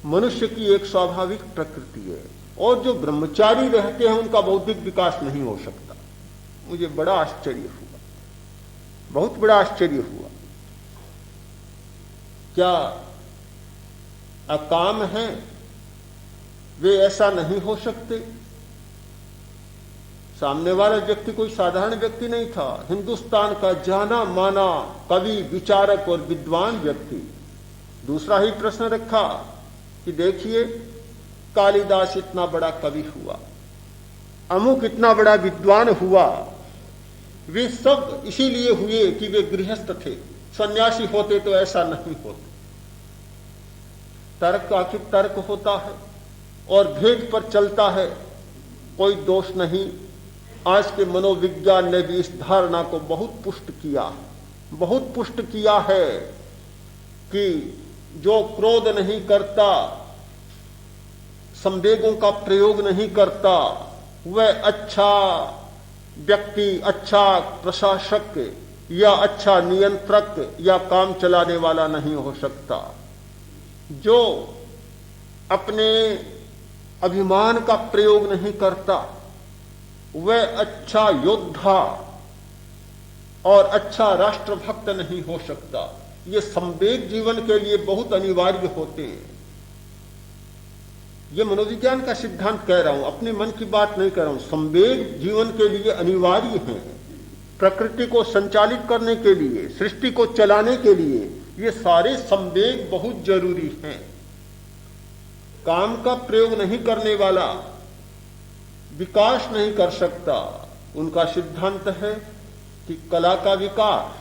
मनुष्य की एक स्वाभाविक प्रकृति है, और जो ब्रह्मचारी रहते हैं उनका बौद्धिक विकास नहीं हो सकता। मुझे बड़ा आश्चर्य हुआ, बहुत बड़ा आश्चर्य हुआ। क्या अकाम है वे ऐसा नहीं हो सकते? सामने वाला व्यक्ति कोई साधारण व्यक्ति नहीं था, हिंदुस्तान का जाना माना कवि, विचारक और विद्वान व्यक्ति। दूसरा ही प्रश्न रखा कि देखिए, कालिदास इतना बड़ा कवि हुआ, अमुक इतना बड़ा विद्वान हुआ, वे सब इसीलिए हुए कि वे गृहस्थ थे, सन्यासी होते तो ऐसा नहीं होता। तर्क आखिर तर्क होता है और भेद पर चलता है, कोई दोष नहीं। आज के मनोविज्ञान ने भी इस धारणा को बहुत पुष्ट किया है कि जो क्रोध नहीं करता, संवेगों का प्रयोग नहीं करता, वह अच्छा व्यक्ति, अच्छा प्रशासक या अच्छा नियंत्रक या काम चलाने वाला नहीं हो सकता। जो अपने अभिमान का प्रयोग नहीं करता, वह अच्छा योद्धा और अच्छा राष्ट्रभक्त नहीं हो सकता। ये संवेग जीवन के लिए बहुत अनिवार्य होते हैं। ये मनोविज्ञान का सिद्धांत कह रहा हूं, अपने मन की बात नहीं कह रहा हूं। संवेग जीवन के लिए अनिवार्य है, प्रकृति को संचालित करने के लिए, सृष्टि को चलाने के लिए ये सारे संवेग बहुत जरूरी हैं। काम का प्रयोग नहीं करने वाला विकास नहीं कर सकता। उनका सिद्धांत है कि कला का विकास,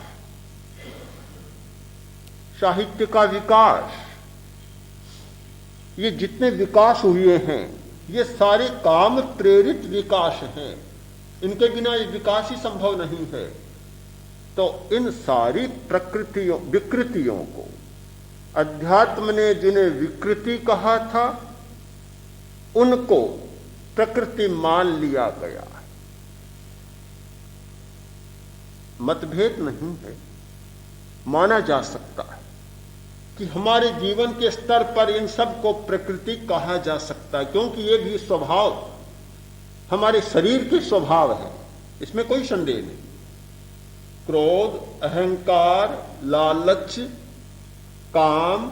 साहित्य का विकास, ये जितने विकास हुए हैं ये सारे काम प्रेरित विकास हैं, इनके बिना ये विकास ही संभव नहीं है। तो इन सारी विकृतियों को अध्यात्म ने जिन्हें विकृति कहा था, उनको प्रकृति मान लिया गया है। मतभेद नहीं है, माना जा सकता है कि हमारे जीवन के स्तर पर इन सब को प्रकृति कहा जा सकता है, क्योंकि ये भी स्वभाव हमारे शरीर के स्वभाव है, इसमें कोई संदेह नहीं। क्रोध, अहंकार, लालच, काम,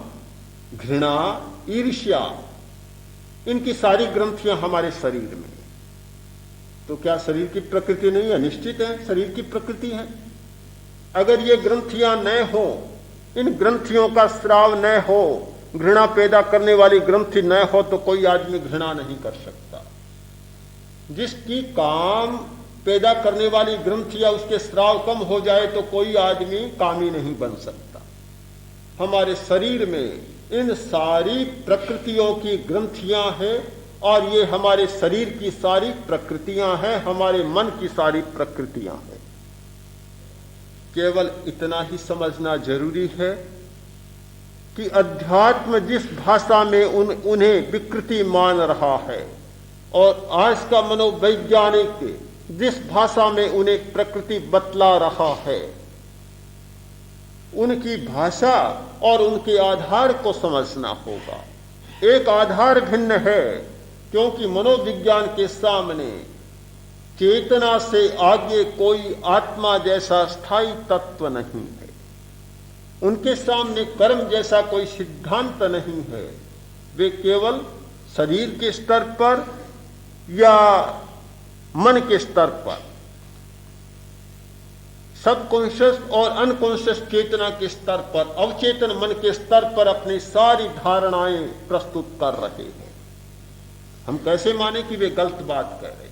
घृणा, ईर्ष्या, इनकी सारी ग्रंथियां हमारे शरीर में। तो क्या शरीर की प्रकृति नहीं है? निश्चित है, शरीर की प्रकृति है। अगर ये ग्रंथियां न हो, इन ग्रंथियों का स्राव न हो, घृणा पैदा करने वाली ग्रंथि न हो, तो कोई आदमी घृणा नहीं कर सकता। जिसकी काम पैदा करने वाली ग्रंथि या उसके स्राव कम हो जाए तो कोई आदमी कामी नहीं बन सकता। हमारे शरीर में इन सारी प्रकृतियों की ग्रंथियां हैं, और ये हमारे शरीर की सारी प्रकृतियां हैं, हमारे मन की सारी प्रकृतियां हैं। केवल इतना ही समझना जरूरी है कि अध्यात्म जिस भाषा में उन्हें विकृति मान रहा है, और आज का मनोवैज्ञानिक जिस भाषा में उन्हें प्रकृति बतला रहा है, उनकी भाषा और उनके आधार को समझना होगा। एक आधार भिन्न है, क्योंकि मनोविज्ञान के सामने चेतना से आगे कोई आत्मा जैसा स्थायी तत्व नहीं है। उनके सामने कर्म जैसा कोई सिद्धांत नहीं है। वे केवल शरीर के स्तर पर या मन के स्तर पर, सबकॉन्शियस और अनकॉन्शियस चेतना के स्तर पर, अवचेतन मन के स्तर पर अपनी सारी धारणाएं प्रस्तुत कर रहे हैं। हम कैसे माने कि वे गलत बात कह रहे हैं?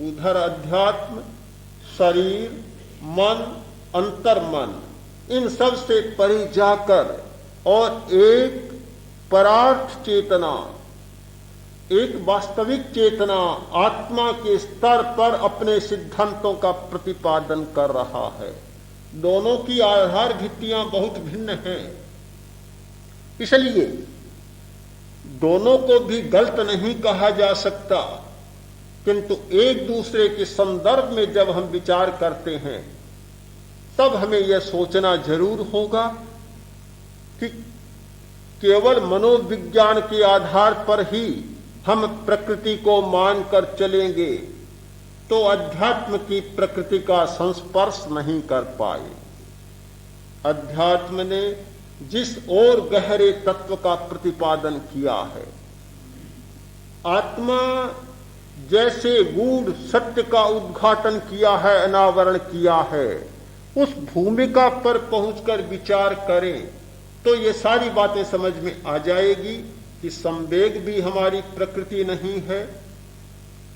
उधर अध्यात्म, शरीर, मन, अंतर्मन, इन सब से परे जाकर और एक परार्थ चेतना, एक वास्तविक चेतना आत्मा के स्तर पर अपने सिद्धांतों का प्रतिपादन कर रहा है। दोनों की आधार भित्तियां बहुत भिन्न हैं। इसलिए दोनों को भी गलत नहीं कहा जा सकता, किंतु एक दूसरे के संदर्भ में जब हम विचार करते हैं तब हमें यह सोचना जरूर होगा कि केवल मनोविज्ञान के आधार पर ही हम प्रकृति को मानकर चलेंगे तो अध्यात्म की प्रकृति का संस्पर्श नहीं कर पाए। अध्यात्म ने जिस और गहरे तत्व का प्रतिपादन किया है, आत्मा जैसे गूढ़ सत्य का उद्घाटन किया है, अनावरण किया है, उस भूमिका पर पहुंचकर विचार करें तो ये सारी बातें समझ में आ जाएगी कि संवेग भी हमारी प्रकृति नहीं है,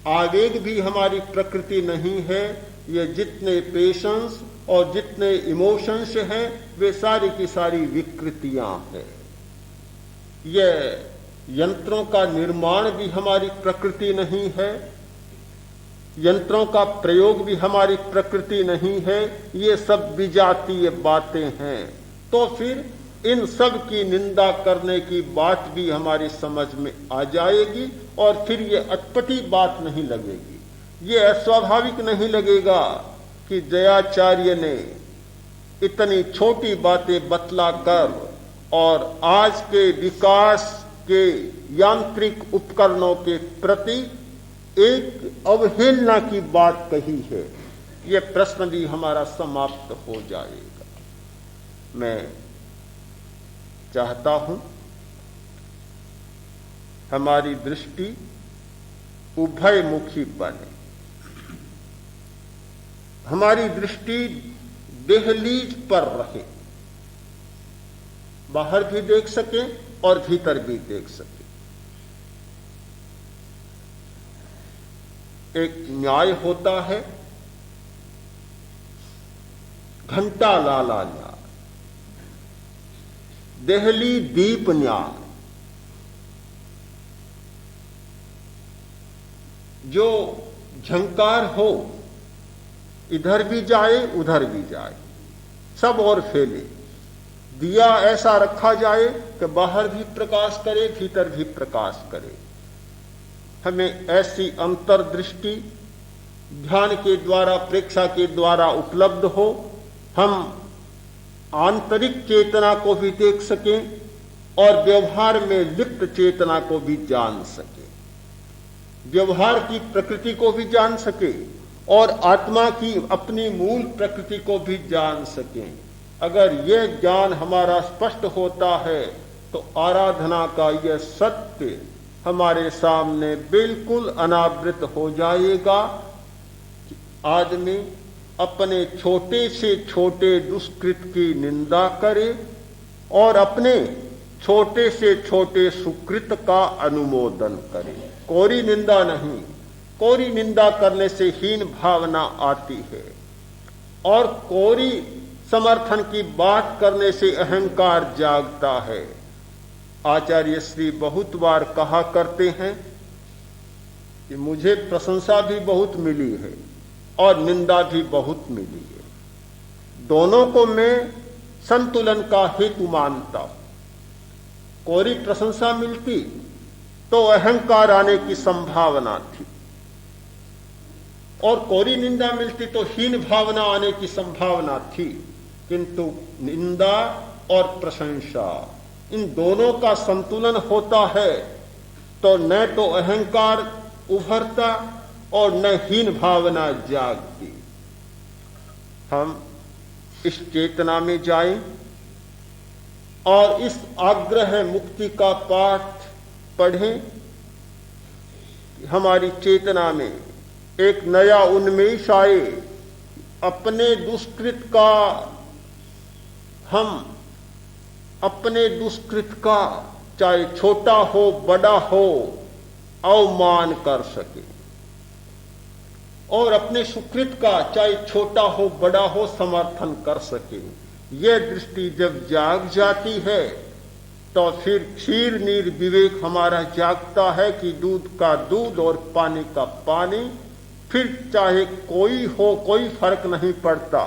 आवेग भी हमारी प्रकृति नहीं है। ये जितने पेशेंस और जितने इमोशंस हैं वे सारी की सारी विकृतियां हैं। ये यंत्रों का निर्माण भी हमारी प्रकृति नहीं है, यंत्रों का प्रयोग भी हमारी प्रकृति नहीं है, ये सब विजातीय बातें हैं। तो फिर इन सब की निंदा करने की बात भी हमारी समझ में आ जाएगी और फिर ये अटपटी बात नहीं लगेगी, ये अस्वाभाविक नहीं लगेगा कि जयाचार्य ने इतनी छोटी बातें बतलाकर और आज के विकास के यांत्रिक उपकरणों के प्रति एक अवहेलना की बात कही है। यह प्रश्न भी हमारा समाप्त हो जाएगा। मैं चाहता हूं हमारी दृष्टि उभयमुखी बने, हमारी दृष्टि देहलीज पर रहे, बाहर भी देख सके और भीतर भी देख सके। एक न्याय होता है घंटा लाला न्याय, देहली दीप न्याय, जो झंकार हो इधर भी जाए उधर भी जाए, सब और फैले। दिया ऐसा रखा जाए कि बाहर भी प्रकाश करे भीतर भी प्रकाश करे। हमें ऐसी अंतर्दृष्टि ध्यान के द्वारा, प्रेक्षा के द्वारा उपलब्ध हो, हम आंतरिक चेतना को भी देख सकें और व्यवहार में लिप्त चेतना को भी जान सकें, व्यवहार की प्रकृति को भी जान सके और आत्मा की अपनी मूल प्रकृति को भी जान सकें। अगर यह ज्ञान हमारा स्पष्ट होता है तो आराधना का यह सत्य हमारे सामने बिल्कुल अनावृत हो जाएगा कि आदमी अपने छोटे से छोटे दुष्कृत की निंदा करे और अपने छोटे से छोटे सुकृत का अनुमोदन करे। कोरी निंदा नहीं, कोरी निंदा करने से हीन भावना आती है और कोरी समर्थन की बात करने से अहंकार जागता है। आचार्य श्री बहुत बार कहा करते हैं कि मुझे प्रशंसा भी बहुत मिली है और निंदा भी बहुत मिली है, दोनों को मैं संतुलन का हेतु मानता हूं। कोरी प्रशंसा मिलती तो अहंकार आने की संभावना थी और कोरी निंदा मिलती तो हीन भावना आने की संभावना थी, किंतु निंदा और प्रशंसा इन दोनों का संतुलन होता है तो न तो अहंकार उभरता और न हीन भावना जागती। हम इस चेतना में जाएं और इस आग्रह मुक्ति का पाठ पढ़ें, हमारी चेतना में एक नया उन्मेष आए। अपने दुष्कृत का हम अपने दुष्कृत का चाहे छोटा हो बड़ा हो अवमान कर सके और अपने सुकृत का चाहे छोटा हो बड़ा हो समर्थन कर सके। यह दृष्टि जब जाग जाती है तो फिर क्षीर नीर विवेक हमारा जागता है कि दूध का दूध और पानी का पानी, फिर चाहे कोई हो कोई फर्क नहीं पड़ता।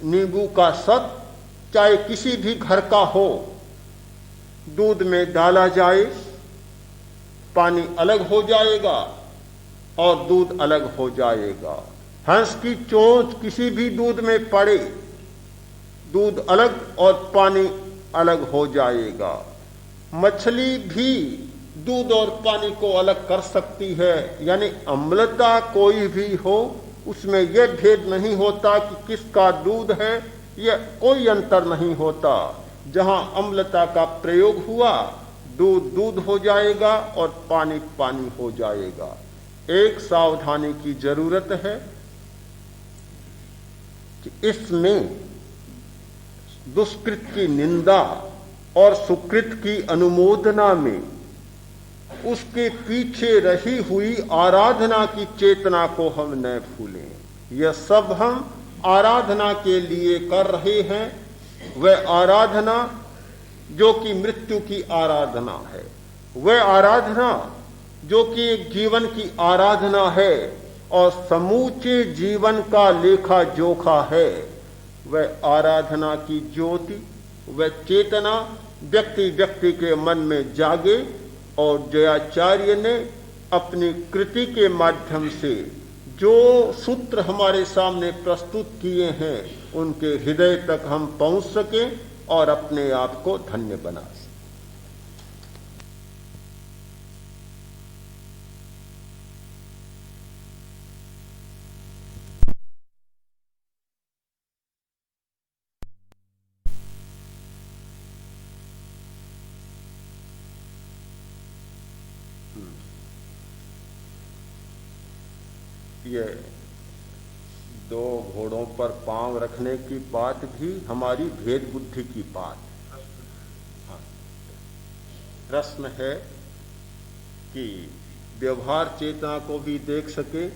नींबू का सत चाहे किसी भी घर का हो, दूध में डाला जाए, पानी अलग हो जाएगा और दूध अलग हो जाएगा। हंस की चोंच किसी भी दूध में पड़े, दूध अलग और पानी अलग हो जाएगा। मछली भी दूध और पानी को अलग कर सकती है, यानी अम्लता कोई भी हो उसमें यह भेद नहीं होता कि किसका दूध है, यह कोई अंतर नहीं होता। जहां अम्लता का प्रयोग हुआ, दूध दूध हो जाएगा और पानी पानी हो जाएगा। एक सावधानी की जरूरत है कि इसमें दुष्कृत की निंदा और सुकृत की अनुमोदना में उसके पीछे रही हुई आराधना की चेतना को हम न भूलें। यह सब हम आराधना के लिए कर रहे हैं, वह आराधना जो कि मृत्यु की आराधना है, वह आराधना जो कि एक जीवन की आराधना है और समूचे जीवन का लेखा जोखा है। वह आराधना की ज्योति, वह चेतना व्यक्ति व्यक्ति के मन में जागे और जयाचार्य ने अपनी कृति के माध्यम से जो सूत्र हमारे सामने प्रस्तुत किए हैं उनके हृदय तक हम पहुंच सकें और अपने आप को धन्य बना सकें। ये दो घोड़ों पर पांव रखने की बात भी हमारी भेद बुद्धि की बात है। हाँ, प्रश्न है कि व्यवहार चेतना को भी देख सके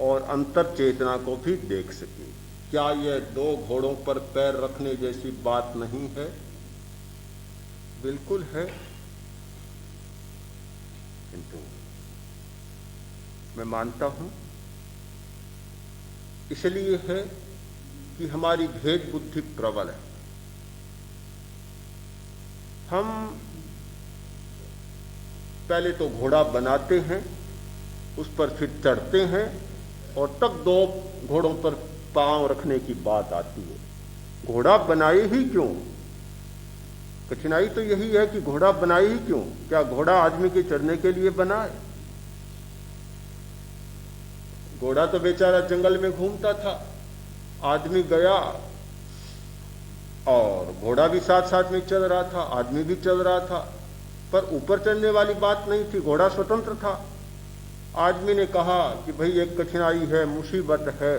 और अंतर चेतना को भी देख सके। क्या यह दो घोड़ों पर पैर रखने जैसी बात नहीं है? बिल्कुल है, किंतु मैं मानता हूं इसलिए है कि हमारी भेद बुद्धि प्रबल है। हम पहले तो घोड़ा बनाते हैं, उस पर फिर चढ़ते हैं और तब दो घोड़ों पर पांव रखने की बात आती है। घोड़ा बनाए ही क्यों? कठिनाई तो यही है कि घोड़ा बनाए ही क्यों? क्या घोड़ा आदमी के चढ़ने के लिए बना है? घोड़ा तो बेचारा जंगल में घूमता था, आदमी गया और घोड़ा भी साथ साथ में चल रहा था, आदमी भी चल रहा था, पर ऊपर चढ़ने वाली बात नहीं थी, घोड़ा स्वतंत्र था। आदमी ने कहा कि भाई एक कठिनाई है, मुसीबत है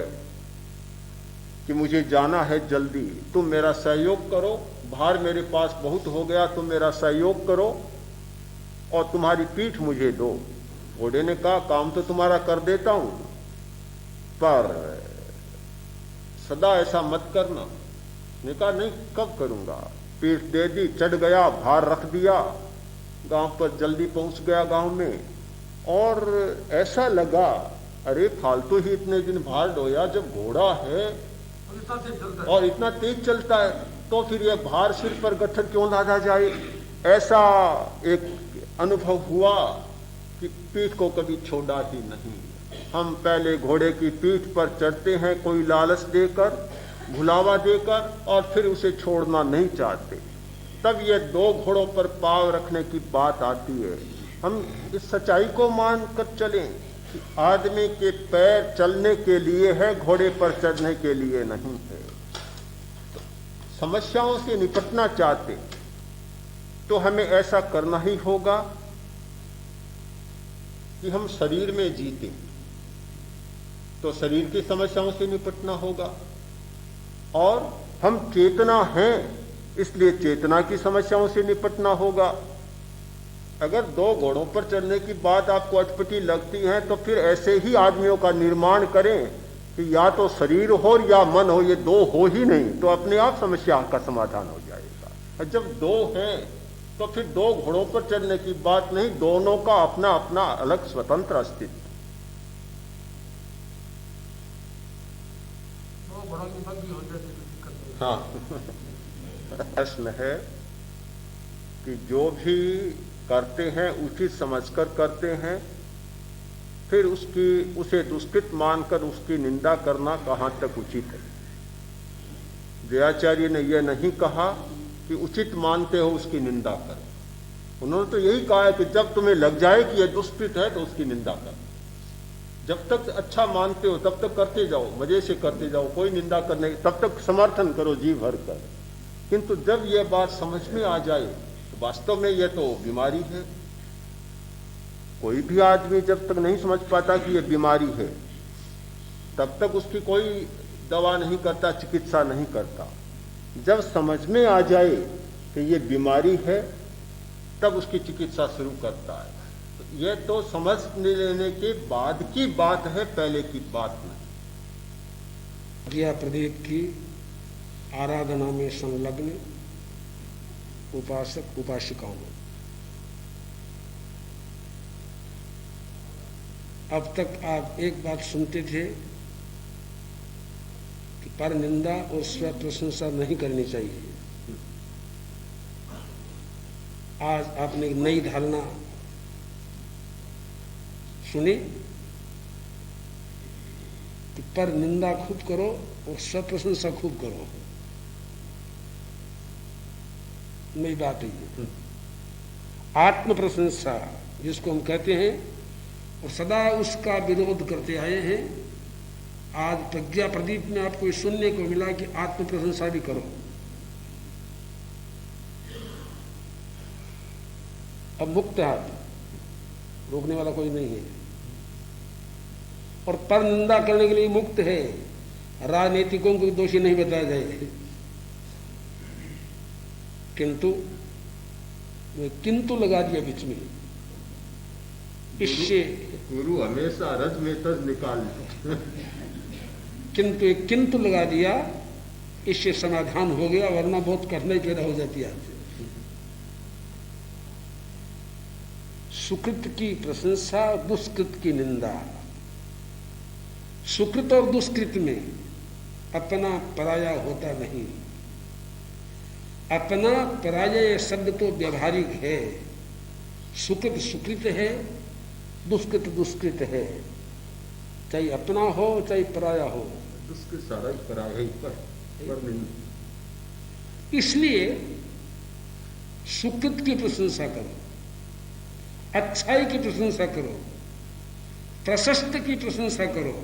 कि मुझे जाना है जल्दी, तुम मेरा सहयोग करो, भार मेरे पास बहुत हो गया, तुम मेरा सहयोग करो और तुम्हारी पीठ मुझे दो। घोड़े ने कहा काम तो तुम्हारा कर देता हूं, पर सदा ऐसा मत करना। ने कहा नहीं, कब करूंगा? पीठ दे दी, चढ़ गया, भार रख दिया, गांव पर जल्दी पहुंच गया गांव में, और ऐसा लगा अरे फालतू ही इतने दिन भार ढोया, जब घोड़ा है और इतना तेज चलता है तो फिर यह भार सिर पर गट्ठर क्यों लादा जाए। ऐसा एक अनुभव हुआ कि पीठ को कभी छोड़ा ही नहीं। हम पहले घोड़े की पीठ पर चढ़ते हैं कोई लालच देकर, भुलावा देकर, और फिर उसे छोड़ना नहीं चाहते। तब ये दो घोड़ों पर पांव रखने की बात आती है। हम इस सच्चाई को मान कर चलें कि आदमी के पैर चलने के लिए है, घोड़े पर चढ़ने के लिए नहीं है। तो समस्याओं से निपटना चाहते तो हमें ऐसा करना ही होगा कि हम शरीर में जीते, तो शरीर की समस्याओं से निपटना होगा, और हम चेतना हैं इसलिए चेतना की समस्याओं से निपटना होगा। अगर दो घोड़ों पर चढ़ने की बात आपको अटपटी लगती है तो फिर ऐसे ही आदमियों का निर्माण करें कि या तो शरीर हो या मन हो, ये दो हो ही नहीं, तो अपने आप समस्या का समाधान हो जाएगा। और जब दो हैं तो फिर दो घोड़ों पर चढ़ने की बात नहीं, दोनों का अपना अपना अलग स्वतंत्र अस्तित्व। हाँ, प्रश्न है कि जो भी करते हैं उचित समझकर करते हैं, फिर उसे दुष्कृत मानकर उसकी निंदा करना कहाँ तक उचित है। जयाचार्य ने यह नहीं कहा कि उचित मानते हो उसकी निंदा करो। उन्होंने तो यही कहा है कि जब तुम्हें लग जाए कि यह दुष्कृत है तो उसकी निंदा करो। जब तक अच्छा मानते हो तब तक करते जाओ, मजे से करते जाओ, कोई निंदा करने, तब तक समर्थन करो जी भर कर। किंतु जब यह बात समझ में आ जाए तो वास्तव में यह तो बीमारी है। कोई भी आदमी जब तक नहीं समझ पाता कि यह बीमारी है तब तक उसकी कोई दवा नहीं करता, चिकित्सा नहीं करता। जब समझ में आ जाए कि यह बीमारी है तब उसकी चिकित्सा शुरू करता है। तो यह तो समझ लेने के बाद की बात है, पहले की बात नहीं। क्रिया प्रदीप की आराधना में संलग्न उपासक उपासिकाओं, अब तक आप एक बात सुनते थे कि पर निंदा और स्व प्रशंसा नहीं करनी चाहिए। आज आपने एक नई धारणा सुनी कि पर निंदा खूब करो और स्व प्रशंसा खूब करो। नई बात है आत्म प्रशंसा जिसको हम कहते हैं, और सदा उसका विरोध करते आए हैं। आज प्रज्ञा प्रदीप में आपको ये सुनने को मिला कि आत्म प्रशंसा भी करो। अब मुक्त हाथ, रोकने वाला कोई नहीं है, और पर निंदा करने के लिए मुक्त है। राजनीतिकों को दोषी नहीं बताया जाए, किंतु लगा दिया बीच में। इससे गुरु हमेशा रज में तज निकाल किंतु लगा दिया, इससे समाधान हो गया, वरना बहुत कठिनाई पैदा हो जाती है। सुकृत की प्रशंसा, दुष्कृत की निंदा। सुकृत और दुष्कृत में अपना पराया होता नहीं। अपना पराजय शब्द तो व्यवहारिक है। सुकृत सुकृत है, दुष्कृत दुष्कृत है, चाहे अपना हो चाहे पराया हो। दुष्कृत सारा ही पराया ही पर नहीं। इसलिए सुकृत की प्रशंसा करो, अच्छाई की प्रशंसा करो, प्रशस्त की प्रशंसा करो,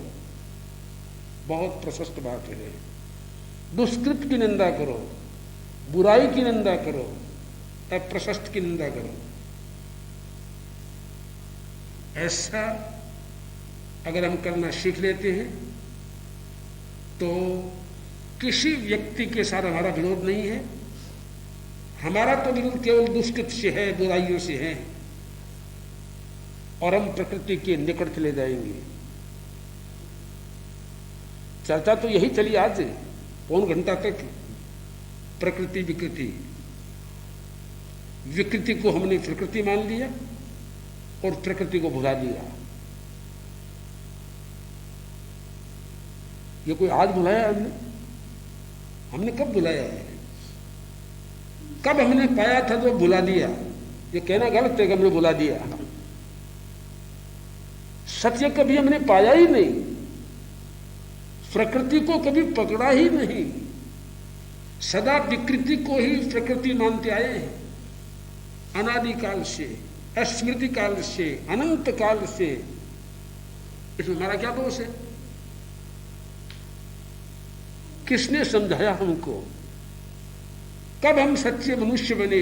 बहुत प्रशस्त बात है। दुष्कृत की निंदा करो, बुराई की निंदा करो, अप्रशस्त की निंदा करो। ऐसा अगर हम करना सीख लेते हैं तो किसी व्यक्ति के साथ हमारा विरोध नहीं है। हमारा तो विरोध केवल दुष्कृत से है, बुराइयों से है, और हम प्रकृति के निकट चले जाएंगे। चर्चा तो यही चली आज पौन घंटा तक, प्रकृति विकृति। विकृति को हमने प्रकृति मान लिया और प्रकृति को भुला दिया। ये कोई आज भुलाया हमने कब भुलाया है? कब हमने पाया था तो भुला दिया? ये कहना गलत है कि हमने भुला दिया। सत्य कभी हमने पाया ही नहीं, प्रकृति को कभी पकड़ा ही नहीं, सदा विकृति को ही प्रकृति मानते आए हैं। अनादिकाल से, स्मृति काल से, अनंत काल से। इसमें हमारा क्या दोष है? किसने समझाया हमको? कब हम सच्चे मनुष्य बने?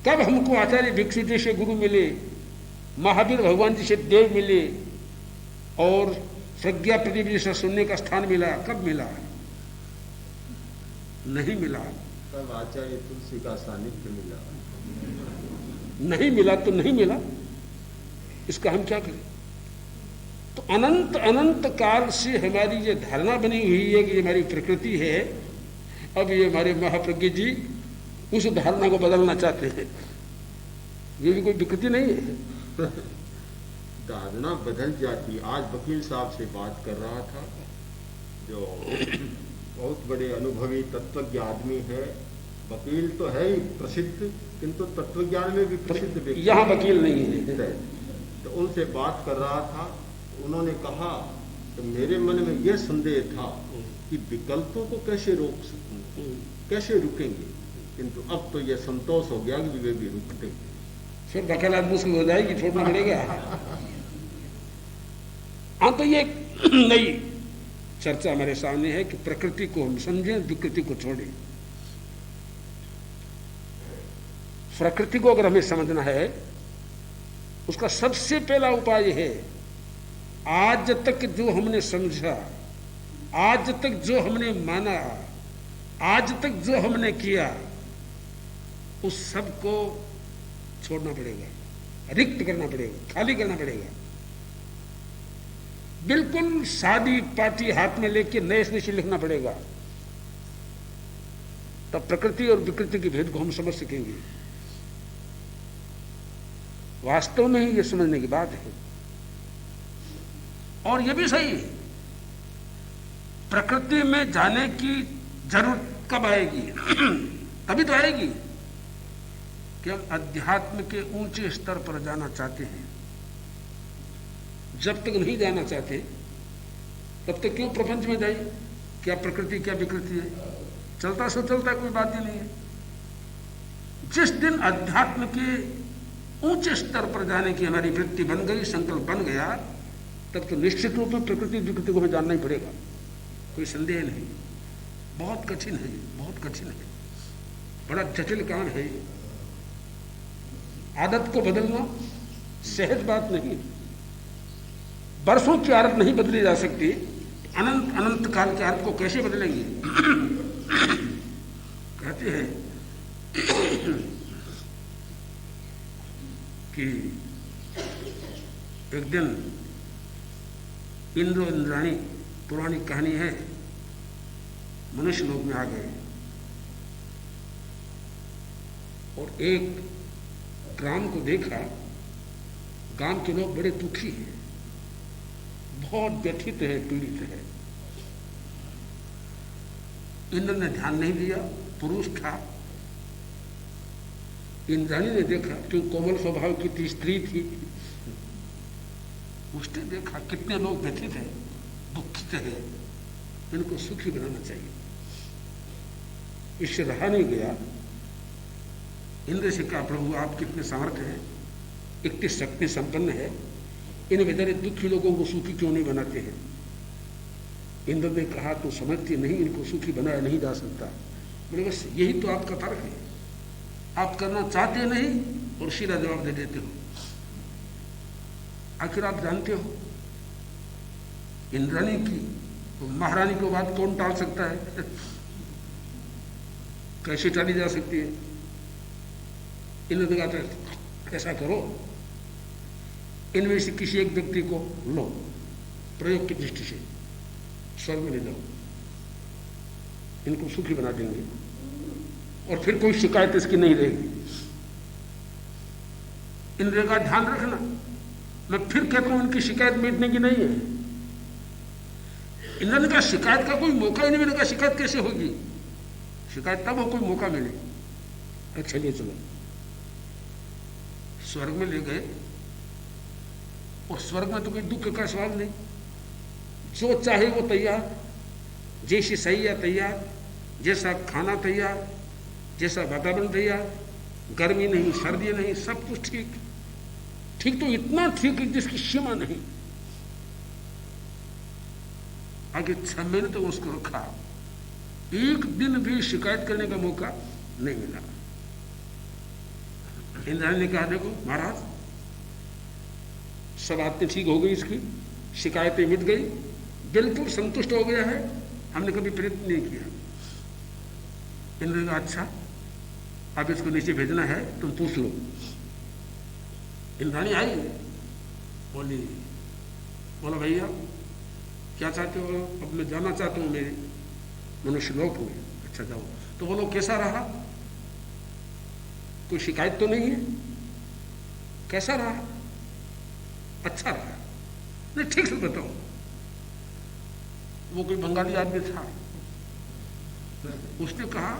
कब हमको आचार्य भिक्षु जैसे गुरु मिले, महावीर भगवान जी से देव मिले, और प्रज्ञा प्रदीप जैसा सुनने का स्थान मिला? कब मिला? नहीं मिला। तब आचार्य तुलसी का सानिध्य मिला। नहीं मिला तो नहीं मिला, इसका हम क्या करें? तो अनंत अनंत काल से हमारी ये धारणा बनी हुई है कि ये हमारी प्रकृति है। अब ये हमारे महाप्रज्ञ जी उस धारणा को बदलना चाहते हैं। ये भी कोई विकृति नहीं है। धारणा बदल जाती। आज वकील साहब से बात कर रहा था, जो बहुत बड़े अनुभवी तत्वज्ञ आदमी है, वकील तो है ही प्रसिद्ध, किंतु तत्वज्ञान में भी प्रसिद्ध व्यक्ति यहाँ वकील नहीं है। तो उनसे बात कर रहा था, उन्होंने कहा कि मेरे मन में यह संदेह था कि विकल्पों को कैसे रोक सकूं, कैसे रुकेंगे, किंतु अब तो यह संतोष हो गया कि वे भी रुकते। फिर वकालत मुश्किल हो जाएगी, छोड़ना पड़ेगा। हाँ, तो ये नई चर्चा हमारे सामने है कि प्रकृति को हम समझें, विकृति को छोड़ें। प्रकृति को अगर हमें समझना है, उसका सबसे पहला उपाय है, आज तक जो हमने समझा, आज तक जो हमने माना, आज तक जो हमने किया, उस सब को छोड़ना पड़ेगा, रिक्त करना पड़ेगा, खाली करना पड़ेगा। बिल्कुल सादी पाटी हाथ में लेके नए से लिखना पड़ेगा, तब प्रकृति और विकृति के भेद को हम समझ सकेंगे। वास्तव में ही यह समझने की बात है। और यह भी सही है, प्रकृति में जाने की जरूरत कब आएगी? तभी तो आएगी कि हम अध्यात्म के ऊंचे स्तर पर जाना चाहते हैं। जब तक नहीं जाना चाहते, तब तक क्यों प्रपंच में जाइए? क्या प्रकृति क्या विकृति है? चलता सो चलता, कोई बात ही नहीं है। जिस दिन अध्यात्म के ऊंचे स्तर पर जाने की हमारी वृत्ति बन गई, संकल्प बन गया, तब तो निश्चित रूप में प्रकृति विकृति को हमें जानना ही पड़ेगा, कोई संदेह नहीं। बहुत कठिन है, बहुत कठिन है, बड़ा जटिल काम है। आदत को बदलना सहज बात नहीं, बरसों की आदत नहीं बदली जा सकती, अनंत अनंत काल की आदत को कैसे बदलेंगे? कहते हैं कि एक दिन इंद्र इंद्राणी, पौराणिक कहानी है, मनुष्य लोक में आ गए और एक ग्राम को देखा। गांव के लोग बड़े दुखी हैं, बहुत व्यथित है, पीड़ित है। इंद्र ने ध्यान नहीं दिया, पुरुष था। इंद्राणी ने देखा, क्यों कोमल स्वभाव की थी, स्त्री थी, उसने देखा कितने लोग व्यथित हैं, दुखित है, इनको सुखी बनाना चाहिए। इससे रहा नहीं गया, इंद्र से कहा, प्रभु आप कितने सामर्थ्य हैं, इतनी शक्ति संपन्न है, इन बेचारे दुखी लोगों को सुखी क्यों नहीं बनाते हैं? इंद्र ने कहा, तो समझते नहीं, इनको सुखी बनाया नहीं जा सकता। बोले बस यही तो आपका तर्क है, आप करना चाहते नहीं और सीधा जवाब दे देते हो। आखिर आप जानते हो इंद्राणी की तो महारानी को बात कौन टाल सकता है? कैसे टाली जा सकती है? इंद्र ने कहा, ऐसा करो, इनमें से किसी एक व्यक्ति को लो, प्रयोग की दृष्टि से स्वर्ग में ले जाओ, इनको सुखी बना देंगे और फिर कोई शिकायत इसकी नहीं रहेगी। इंद्र का ध्यान रखना, मैं फिर कहता हूं इनकी शिकायत मिटने की नहीं है। इंद्र ने कहा शिकायत का कोई मौका ही नहीं मिलेगा, शिकायत कैसे होगी? शिकायत तब हो कोई मौका मिले। चलिए चलो, स्वर्ग में ले गए और स्वर्ग में तो कोई दुख का सवाल नहीं, जो चाहे वो तैयार, जैसी सैया तैयार, जैसा खाना तैयार, जैसा वातावरण तैयार, गर्मी नहीं, सर्दी नहीं, सब कुछ ठीक। ठीक तो इतना ठीक है जिसकी सीमा नहीं। आगे 6 महीने तो उसको रखा, एक दिन भी शिकायत करने का मौका नहीं मिला। इंद्राणी ने कहा, देखो महाराज, सब बातें ठीक हो गई, इसकी शिकायतें मिट गई, बिल्कुल संतुष्ट हो गया है, हमने कभी प्रयत्न नहीं किया। इंद्र ने कहा, अच्छा अब इसको नीचे भेजना है, तुम पूछ लो। इंद्राणी आई, बोला भैया क्या चाहते हो? अब मैं जाना चाहता हूँ मेरे मनुष्य लोक में। अच्छा जाओ। तो बोलो कैसा रहा? कोई शिकायत तो नहीं है? कैसा रहा? अच्छा रहा। नहीं ठीक से बताओ। वो कोई बंगाली आदमी था, उसने कहा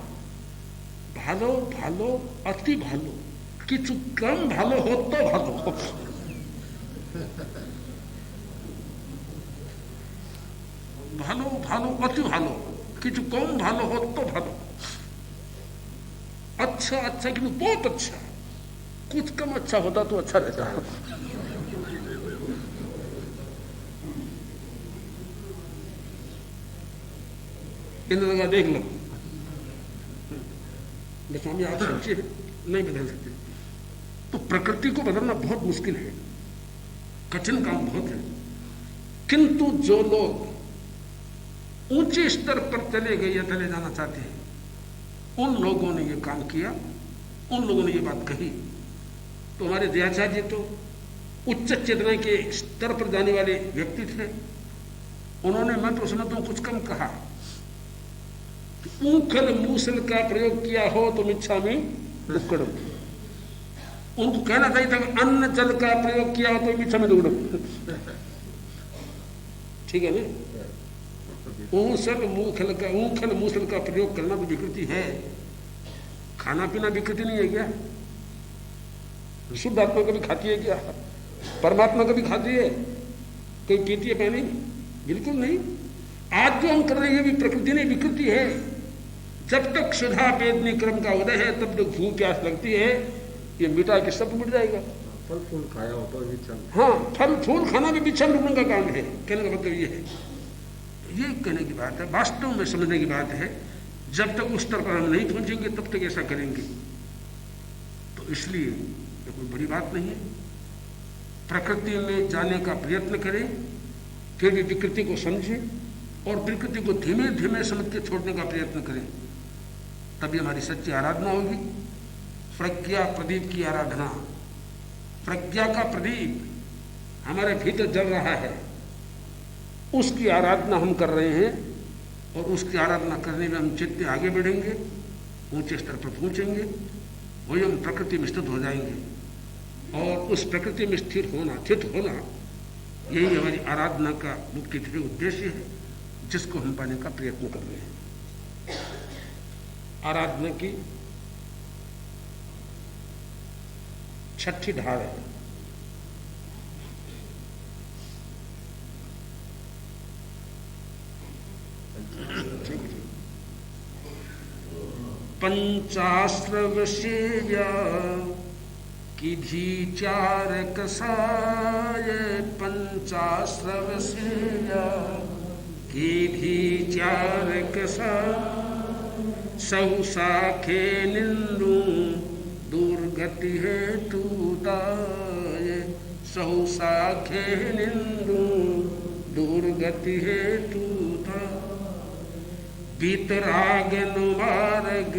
ভালো ভালো অতি ভালো, কিছু কম ভালো হতো ভালো। ভালো ভালো অতি ভালো, কিছু कम ভালো হতো ভালো। अच्छा अच्छा कि बहुत अच्छा, कुछ कम अच्छा होता तो अच्छा रहता। इन्होंने कहा देख लो, स्वामी आप सच्चे हैं, नहीं बदल सकते। तो प्रकृति को बदलना बहुत मुश्किल है, कठिन काम बहुत है। किंतु जो लोग ऊंचे स्तर पर चले गए या चले जाना चाहते हैं, उन लोगों ने ये काम किया, उन लोगों ने ये बात कही। तो हमारे दयाचार्य जी तो उच्च चेतना के स्तर पर जाने वाले व्यक्ति थे। उन्होंने, मैं तो समझता हूं, कुछ कम कहा, ऊखल मूसल का प्रयोग किया हो तो मिच्छा में दुक्कड़म। उनको कहना चाहिए था अन्न जल का प्रयोग किया हो तो मिच्छा में दुक्कड़म। ठीक है ना? ऊखल मूसल का प्रयोग करना तो विकृति है। खाना पीना विकृति नहीं है क्या? शुद्ध आत्मा कभी खाती है क्या? परमात्मा कभी खाती है? कोई पीती है पानी? बिल्कुल नहीं। आज जो हम कर रहे हैं भी प्रकृति नहीं, विकृति है। जब तक सुधा वेदनी क्रम का उदय है तब तक भूख प्यास लगती है, ये मिटा के सब मिट जाएगा। फल फूल खाया हो तो विचन, हाँ, फल फूल खाना भी विचन रुकने का काम है। कहने का मतलब ये है, ये कहने की बात है, वास्तव में समझने की बात है। जब तक उस स्तर पर हम नहीं पहुंचेंगे तब तक ऐसा करेंगे। तो इसलिए ये कोई बड़ी बात नहीं है। प्रकृति में जाने का प्रयत्न करें, फिर भी विकृति को समझें और विकृति को धीमे धीमे समझ के छोड़ने का प्रयत्न करें, तभी हमारी सच्ची आराधना होगी। प्रज्ञा प्रदीप की आराधना, प्रज्ञा का प्रदीप हमारे भीतर जल रहा है, उसकी आराधना हम कर रहे हैं। और उसकी आराधना करने में हम जितने आगे बढ़ेंगे, ऊंचे स्तर पर पहुंचेंगे, वही हम प्रकृति में स्थित हो जाएंगे। और उस प्रकृति में स्थित होना यही हमारी आराधना का मुख्य उद्देश्य है, जिसको हम पाने का प्रयत्न कर रहे हैं। आराधना की छठी ढाल है, पंचाश्रवशेया की भी चार कसाय, पंचाश्रवशेया की भी चार कसाय, सहसाखे निंदू दुर्गति है तूताय, सहसाखे निंदू दुर्गति है तूता। बीतराग नुमारग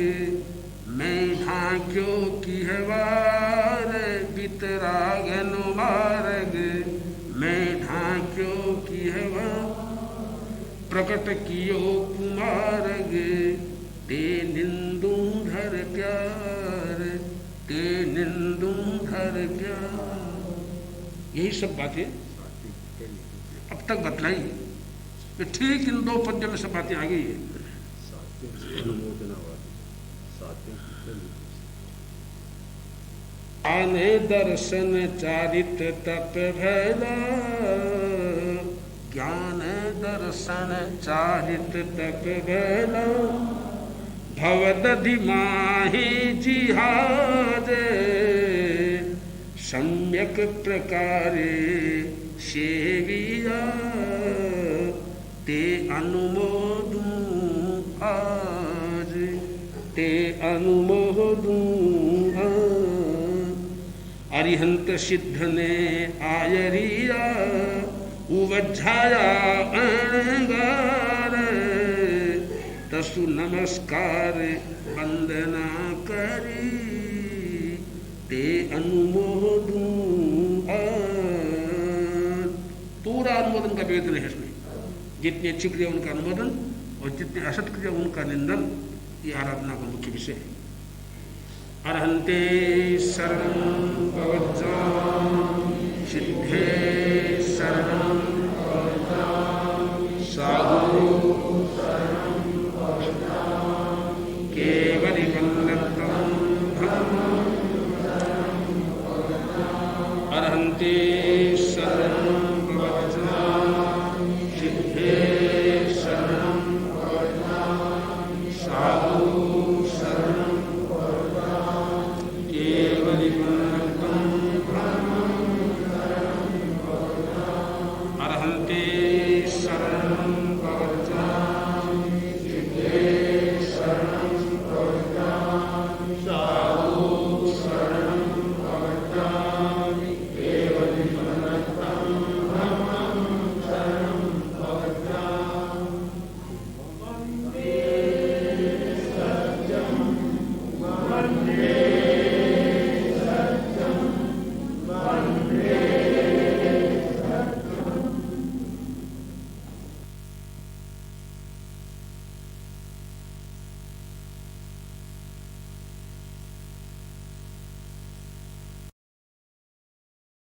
मैं भाग्यों की है वार, बीतराग नुमारग मैं ढाक्यों की है वार, प्रकट कियो कुमारग ते निंदू धर प्यार, ते निंदू धर प्यार। यही सब बातें अब तक बतलाई, ठीक इन दो पद्यों में सब बातें आ गई है। आने दर्शन चारित तप भैला, ज्ञान दर्शन चारित तप भैला, भवदधि माहि जिहाजे, सम्यक प्रकारे सेविया, ते अनुमोदू आज, ते अनुमोदू आज। अरिहंत सिद्ध ने आयरिया, उवज्झाया अणगार, तसु नमस्कार वंदना करी, ते अनुमोदू आज। पूरा अनुमोदन का वेतन है इसमें, जितनी अच्छी क्रिया उनका अनुमोदन और जितनी असत क्रिया उनका निंदन, ये आराधना का मुख्य विषय है। अरहंते शरणं भवज्जाम